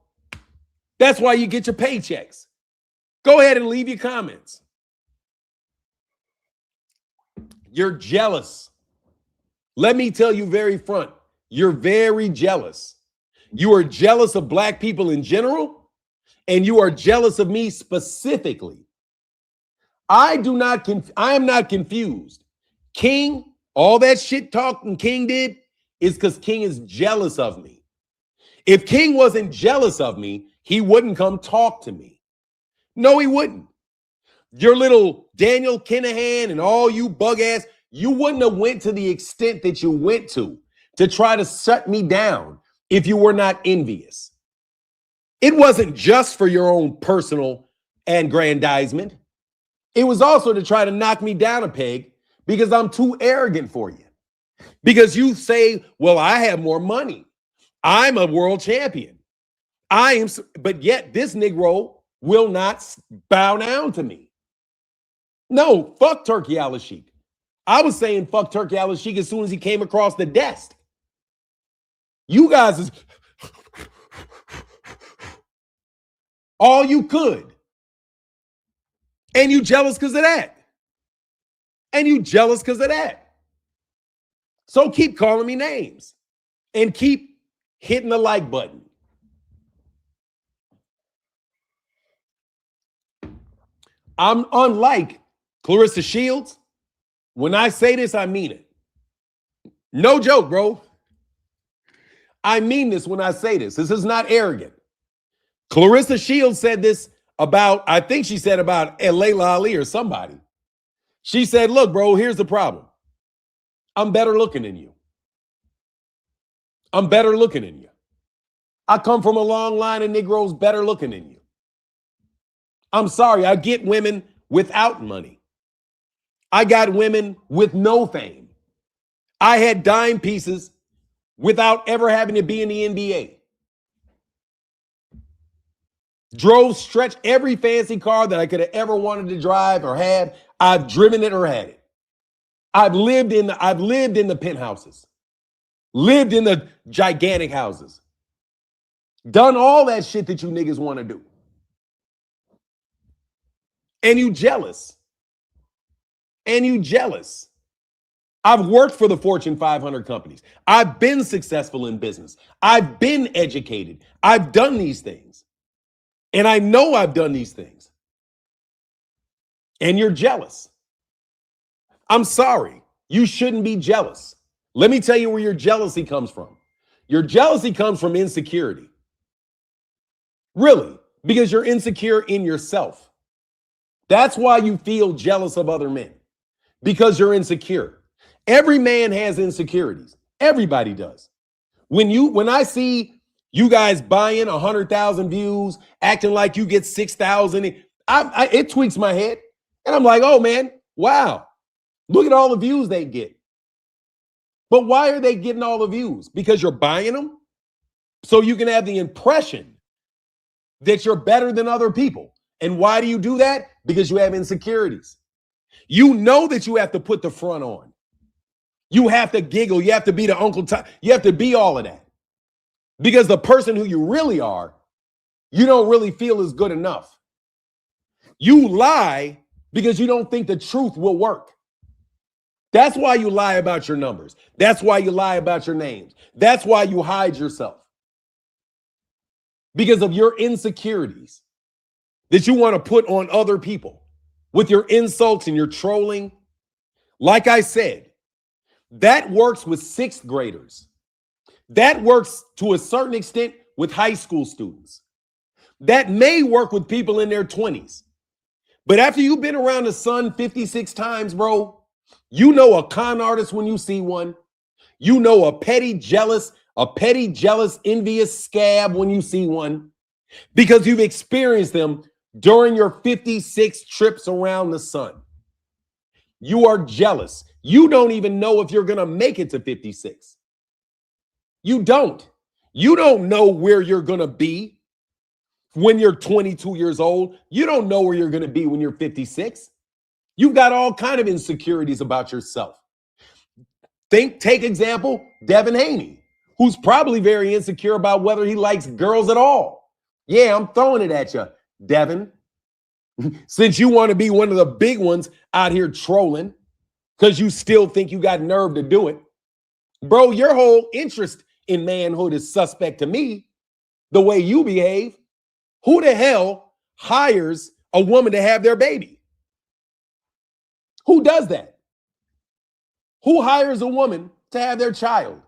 That's why you get your paychecks. Go ahead and leave your comments. You're jealous. Let me tell you very front. You're very jealous. You are jealous of black people in general. And you are jealous of me specifically. I am not confused. King, all that shit talking King did is because King is jealous of me. If King wasn't jealous of me, he wouldn't come talk to me. No, he wouldn't. Your little Daniel Kinahan and all you bug ass, you wouldn't have went to the extent that you went to try to shut me down if you were not envious. It wasn't just for your own personal aggrandizement. It was also to try to knock me down a peg because I'm too arrogant for you. Because you say, well, I have more money. I'm a world champion. But yet this Negro will not bow down to me. No, fuck Turkey Al-Sheikh. I was saying fuck Turkey Al-Sheikh as soon as he came across the desk. You guys is all you could. And you jealous because of that. So keep calling me names and keep hitting the like button. I'm unlike Clarissa Shields. When I say this, I mean it. No joke, bro. I mean this when I say this. This is not arrogant. Clarissa Shields said this about, I think she said about Layla Ali or somebody. She said, look, bro, here's the problem. I'm better looking than you. I come from a long line of Negroes better looking than you. I'm sorry, I get women without money. I got women with no fame. I had dime pieces without ever having to be in the NBA. Stretched every fancy car that I could have ever wanted to drive or had. I've driven it or had it. I've lived in the penthouses, lived in the gigantic houses, done all that shit that you niggas want to do. And you jealous. I've worked for the Fortune 500 companies. I've been successful in business. I've been educated. I've done these things. And I know I've done these things. And you're jealous. I'm sorry. You shouldn't be jealous. Let me tell you where your jealousy comes from. Your jealousy comes from insecurity. Really, because you're insecure in yourself. That's why you feel jealous of other men. Because you're insecure. Every man has insecurities. Everybody does. When I see You guys buying 100,000 views, acting like you get 6,000. It tweaks my head. And I'm like, oh, man, wow. Look at all the views they get. But why are they getting all the views? Because you're buying them? So you can have the impression that you're better than other people. And why do you do that? Because you have insecurities. You know that you have to put the front on. You have to giggle. You have to be the Uncle Tom. You have to be all of that. Because the person who you really are, you don't really feel is good enough. You lie because you don't think the truth will work. That's why you lie about your numbers. That's why you lie about your names. That's why you hide yourself. Because of your insecurities that you want to put on other people with your insults and your trolling. Like I said, that works with sixth graders. That works to a certain extent with high school students. That may work with people in their 20s. But after you've been around the sun 56 times, bro, you know a con artist when you see one. You know a petty, jealous, envious scab when you see one. Because you've experienced them during your 56 trips around the sun. You are jealous. You don't even know if you're going to make it to 56. You don't. You don't know where you're going to be when you're 22 years old. You don't know where you're going to be when you're 56. You've got all kinds of insecurities about yourself. Take example, Devin Haney, who's probably very insecure about whether he likes girls at all. Yeah, I'm throwing it at you, Devin. Since you want to be one of the big ones out here trolling because you still think you got nerve to do it. Bro, your whole interest in manhood is suspect to me, the way you behave. Who the hell hires a woman to have their baby? Who does that? Who hires a woman to have their child?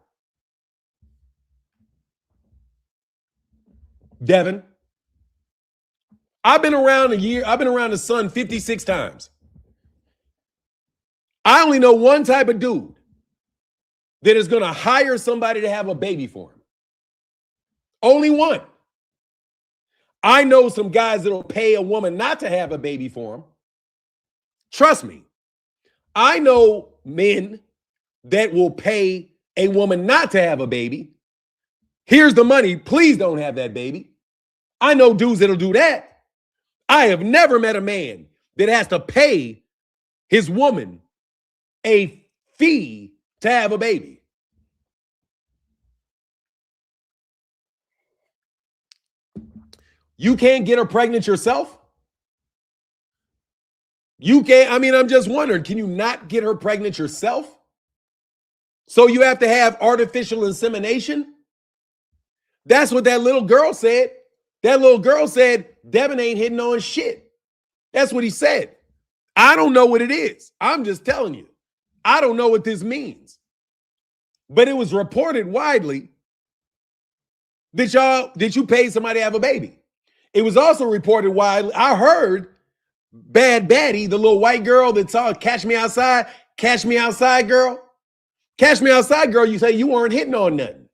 Devin. I've been around the sun 56 times. I only know one type of dude that is going to hire somebody to have a baby for him. Only one. I know some guys that'll pay a woman not to have a baby for him. Trust me. I know men that will pay a woman not to have a baby. Here's the money. Please don't have that baby. I know dudes that'll do that. I have never met a man that has to pay his woman a fee to have a baby. You can't get her pregnant yourself? You can't. I mean, I'm just wondering, can you not get her pregnant yourself? So you have to have artificial insemination? That's what that little girl said. That little girl said, Devin ain't hitting on shit. That's what he said. I don't know what it is. I'm just telling you. I don't know what this means. But it was reported widely that you paid somebody to have a baby. It was also reported widely. I heard Bad Baddie, the little white girl that saw Catch Me Outside girl. Catch Me Outside girl, you say you weren't hitting on nothing.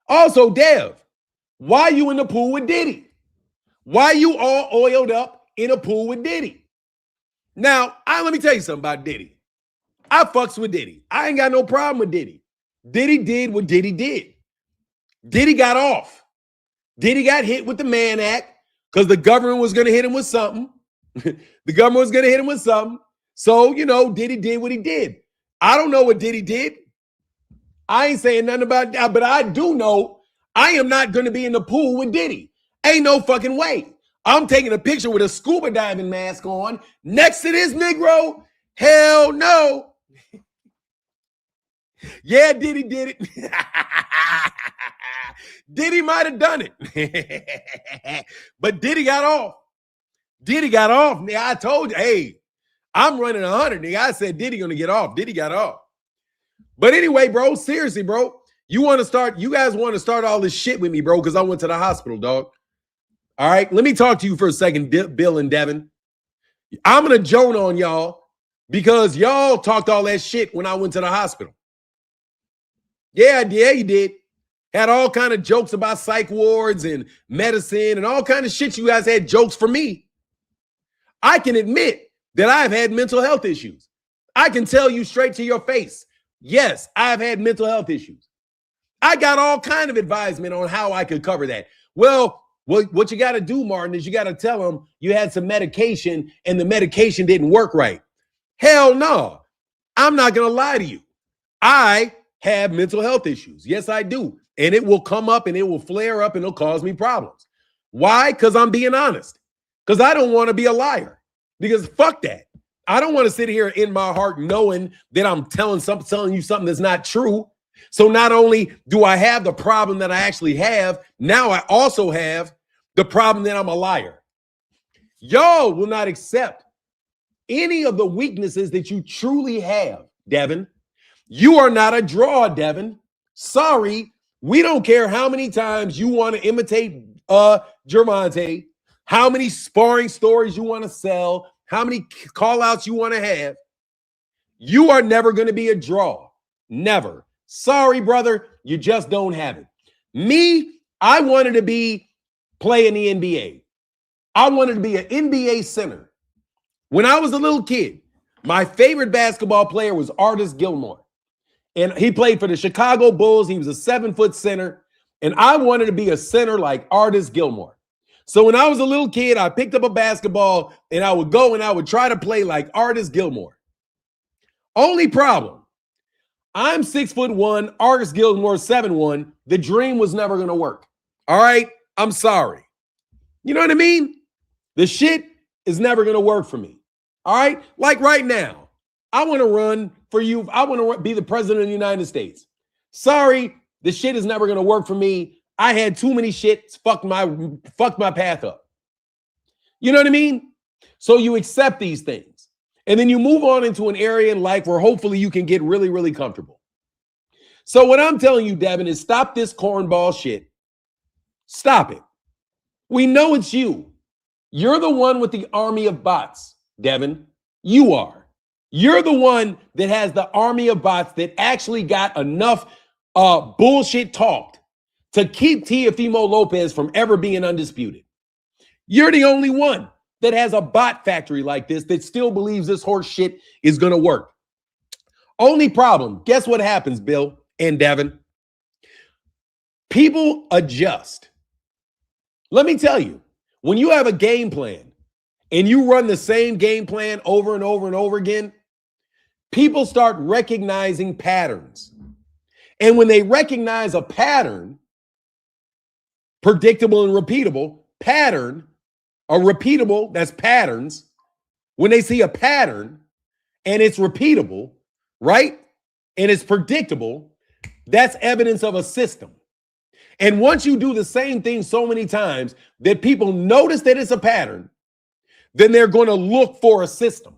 Also, Dev, why you in the pool with Diddy? Why you all oiled up in a pool with Diddy? Now, let me tell you something about Diddy. I fucks with Diddy. I ain't got no problem with Diddy. Diddy did what Diddy did. Diddy got off. Diddy got hit with the Mann Act because the government was going to hit him with something. The government was going to hit him with something. So, Diddy did what he did. I don't know what Diddy did. I ain't saying nothing about that, but I do know I am not going to be in the pool with Diddy. Ain't no fucking way. I'm taking a picture with a scuba diving mask on next to this Negro. Hell no. Yeah, Diddy did it. Diddy might have done it. But Diddy got off. Diddy got off. Nigga, I told you, hey, I'm running 100. Nigga, I said Diddy going to get off. Diddy got off. But anyway, bro, seriously, bro, you guys want to start all this shit with me, bro, because I went to the hospital, dog. All right, let me talk to you for a second, Bill and Devin. I'm going to joan on y'all because y'all talked all that shit when I went to the hospital. Yeah, you did. Had all kind of jokes about psych wards and medicine and all kind of shit. You guys had jokes for me. I can admit that I've had mental health issues. I can tell you straight to your face, yes, I've had mental health issues. I got all kind of advisement on how I could cover that. Well, what you got to do, Martin, is you got to tell them you had some medication and the medication didn't work right. Hell no. I'm not going to lie to you. I have mental health issues. Yes, I do. And it will come up and it will flare up and it'll cause me problems. Why? Because I'm being honest. Because I don't want to be a liar. Because fuck that. I don't want to sit here in my heart knowing that I'm telling you something that's not true. So not only do I have the problem that I actually have, now I also have the problem that I'm a liar. Y'all will not accept any of the weaknesses that you truly have, Devin. You are not a draw, Devin. Sorry. We don't care how many times you want to imitate Gervonta, how many sparring stories you want to sell, how many call-outs you want to have. You are never going to be a draw. Never. Sorry, brother. You just don't have it. Me, I wanted to play in the NBA. I wanted to be an NBA center. When I was a little kid, my favorite basketball player was Artis Gilmore. And he played for the Chicago Bulls. He was a 7-foot center. And I wanted to be a center like Artis Gilmore. So when I was a little kid, I picked up a basketball and I would go and I would try to play like Artis Gilmore. Only problem, I'm 6'1", Artis Gilmore 7'1". The dream was never going to work. All right? I'm sorry. You know what I mean? The shit is never going to work for me. All right? Like right now, I want to run for you. I want to be the president of the United States. Sorry, the shit is never going to work for me. I had too many shits fuck my path up. You know what I mean? So you accept these things. And then you move on into an area in life where hopefully you can get really, really comfortable. So what I'm telling you, Devin, is stop this cornball shit. Stop it. We know it's you. You're the one with the army of bots, Devin. You are. You're the one that has the army of bots that actually got enough bullshit talked to keep Teofimo Lopez from ever being undisputed. You're the only one that has a bot factory like this that still believes this horse shit is going to work. Only problem, guess what happens, Bill and Devin? People adjust. Let me tell you, when you have a game plan and you run the same game plan over and over and over again, people start recognizing patterns. And when they recognize a pattern, predictable and repeatable, pattern, a repeatable, that's patterns. When they see a pattern and it's repeatable, right? And it's predictable, that's evidence of a system. And once you do the same thing so many times that people notice that it's a pattern, then they're going to look for a system.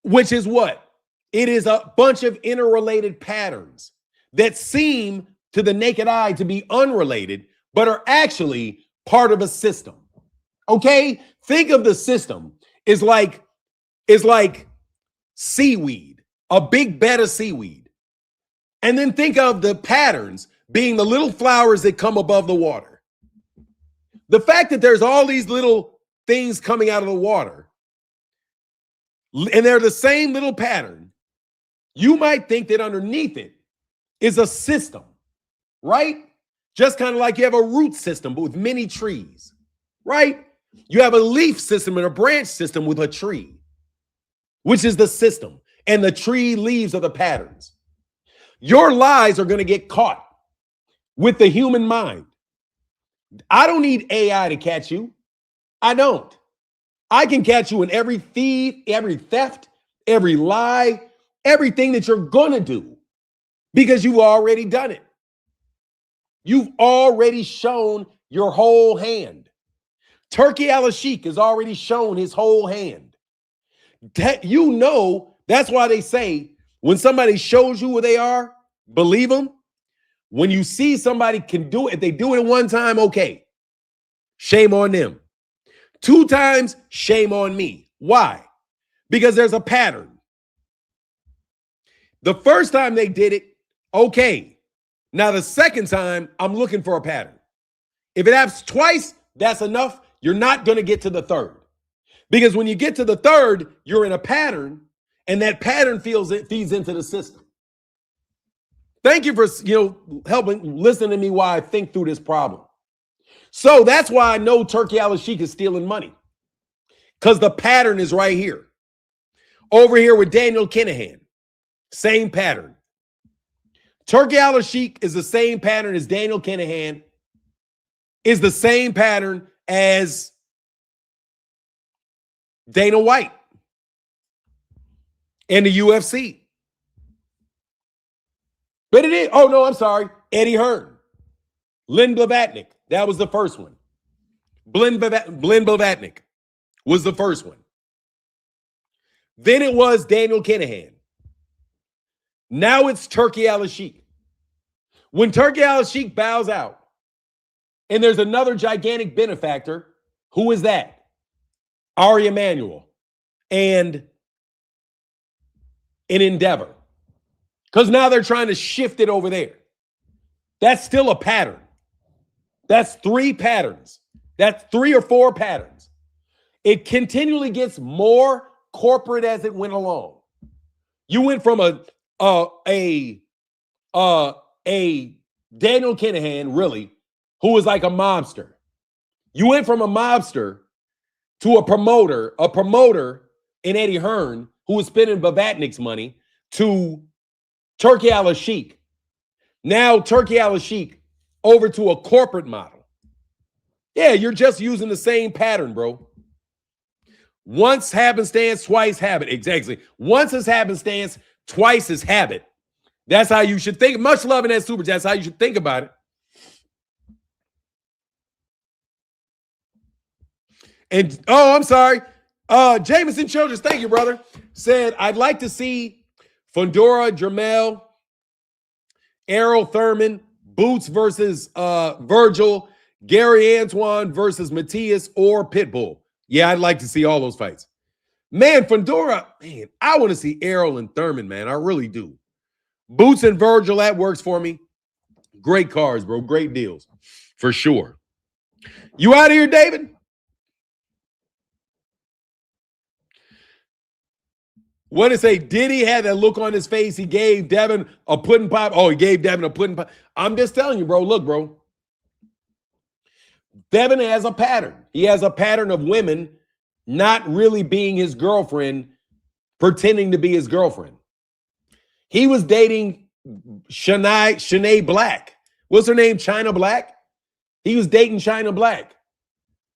Which is what? It is a bunch of interrelated patterns that seem to the naked eye to be unrelated, but are actually part of a system. Okay? Think of the system is like seaweed, a big bed of seaweed. And then think of the patterns being the little flowers that come above the water. The fact that there's all these little things coming out of the water, and they're the same little pattern, you might think that underneath it is a system, right? Just kind of like you have a root system, but with many trees, right? You have a leaf system and a branch system with a tree, which is the system. And the tree leaves are the patterns. Your lies are going to get caught with the human mind. I don't need AI to catch you. I don't. I can catch you in every thief, every theft, every lie, everything that you're going to do because you've already done it. You've already shown your whole hand. Turkey Al-Sheikh has already shown his whole hand. You know, that's why they say when somebody shows you who they are, believe them. When you see somebody can do it, if they do it one time, okay. Shame on them. 2 times, shame on me. Why? Because there's a pattern. The first time they did it, okay. Now, the second time, I'm looking for a pattern. If it happens twice, that's enough. You're not going to get to the third. Because when you get to the third, you're in a pattern, and that pattern feeds into the system. Thank you for helping listen to me while I think through this problem. So that's why I know Turkey Al-Sheikh is stealing money. Because the pattern is right here. Over here with Daniel Kinahan. Same pattern. Turkey Al-Sheikh is the same pattern as Daniel Kinahan. Is the same pattern as Dana White and the UFC. But it is, oh no, I'm sorry, Eddie Hearn. Len Blavatnik, that was the first one. Glenn Blavatnik was the first one. Then it was Daniel Kinahan. Now it's Turkey Al-Sheikh. When Turkey Al-Sheikh bows out, and there's another gigantic benefactor, who is that? Ari Emanuel and an Endeavor. Because now they're trying to shift it over there. That's still a pattern. That's 3 patterns. That's 3 or 4 patterns. It continually gets more corporate as it went along. You went from a Daniel Kinahan, really, who was like a mobster. You went from a mobster to a promoter in Eddie Hearn, who was spending Blavatnik's money, to Turkey Al-Sheikh. Now Turkey Al-Sheikh over to a corporate model. Yeah, you're just using the same pattern, bro. Once happenstance, twice habit. Exactly. Once is happenstance, twice is habit. That's how you should think. Much love in that super chat. That's how you should think about it. And, oh, I'm sorry. Jameson Childress, thank you, brother. Said, I'd like to see Fundora, Jermel, Errol, Thurman, Boots versus Virgil, Gary Antoine versus Matias or Pitbull. Yeah, I'd like to see all those fights. Man, Fundora, man, I want to see Errol and Thurman, man. I really do. Boots and Virgil, that works for me. Great cards, bro. Great deals. For sure. You out of here, David? What did it say? Diddy had that look on his face. He gave Devin a pudding pop. Oh, he gave Devin a pudding pop. I'm just telling you, bro. Look, bro. Devin has a pattern. He has a pattern of women not really being his girlfriend, pretending to be his girlfriend. He was dating Shanae Black. What's her name? China Black? He was dating China Black.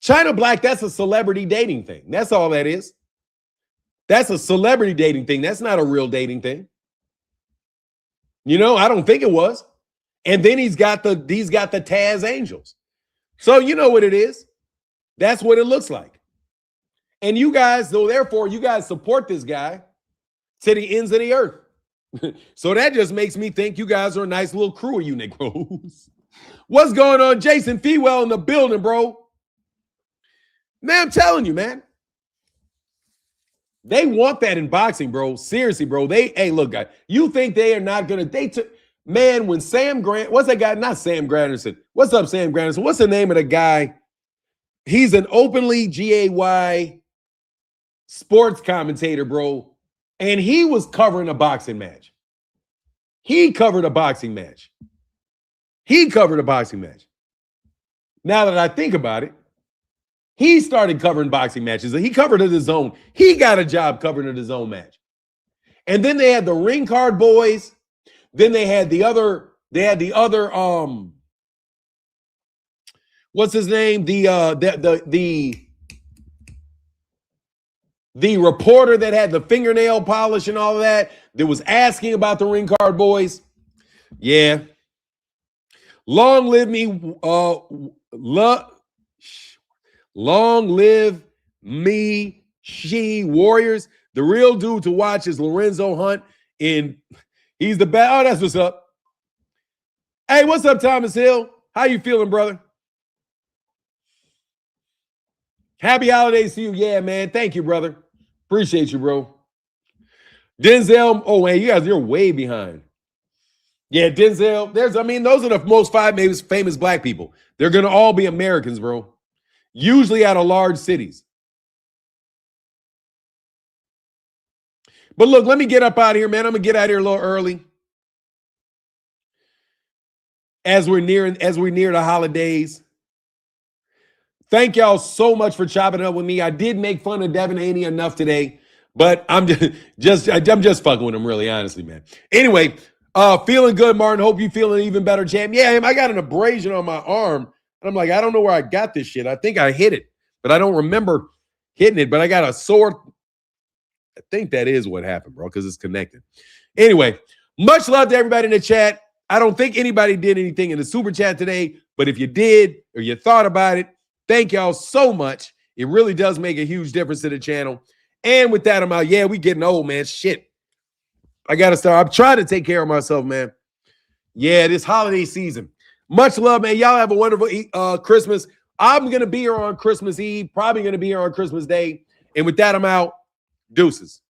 China Black, that's a celebrity dating thing. That's all that is. That's a celebrity dating thing. That's not a real dating thing. You know, I don't think it was. And then he's got the Taz Angels. So you know what it is. That's what it looks like. And you guys, so therefore, you guys support this guy to the ends of the earth. So that just makes me think you guys are a nice little crew of you Negroes. What's going on? Jason Fewell in the building, bro. Man, I'm telling you, man. They want that in boxing, bro. Seriously, bro. Hey, look, guys. You think they are not going to, man, when Sam Grant, what's that guy? Not Sam Granderson. What's up, Sam Granderson? What's the name of the guy? He's an openly GAY sports commentator, bro. And he was covering a boxing match. He covered a boxing match. Now that I think about it, he started covering boxing matches. He covered it his own. He got a job covering it his own match. And then they had the ring card boys. Then they had the other, what's his name? The reporter that had the fingernail polish and all of that was asking about the ring card boys. Yeah. Long live me, long live me, she Warriors. The real dude to watch is Lorenzo Hunt. He's the best. Oh, that's what's up. Hey, what's up, Thomas Hill? How you feeling, brother? Happy holidays to you. Yeah, man. Thank you, brother. Appreciate you, bro. Denzel. Oh, man, you're way behind. Yeah, Denzel. Those are the most five famous black people. They're going to all be Americans, bro. Usually out of large cities. But look, let me get up out of here, man. I'm going to get out of here a little early. As we're near the holidays. Thank y'all so much for chopping it up with me. I did make fun of Devin Haney enough today, but I'm just fucking with him, really, honestly, man. Anyway, feeling good, Martin. Hope you feeling even better, champ. Yeah, I got an abrasion on my arm, and I'm like, I don't know where I got this shit. I think I hit it, but I don't remember hitting it. But I got a sore. I think that is what happened, bro, because it's connected. Anyway, much love to everybody in the chat. I don't think anybody did anything in the super chat today, but if you did or you thought about it, thank y'all so much. It really does make a huge difference to the channel. And with that, I'm out. Yeah, we getting old, man. Shit. I got to start. I'm trying to take care of myself, man. Yeah, this holiday season. Much love, man. Y'all have a wonderful Christmas. I'm going to be here on Christmas Eve, probably going to be here on Christmas Day. And with that, I'm out. Deuces.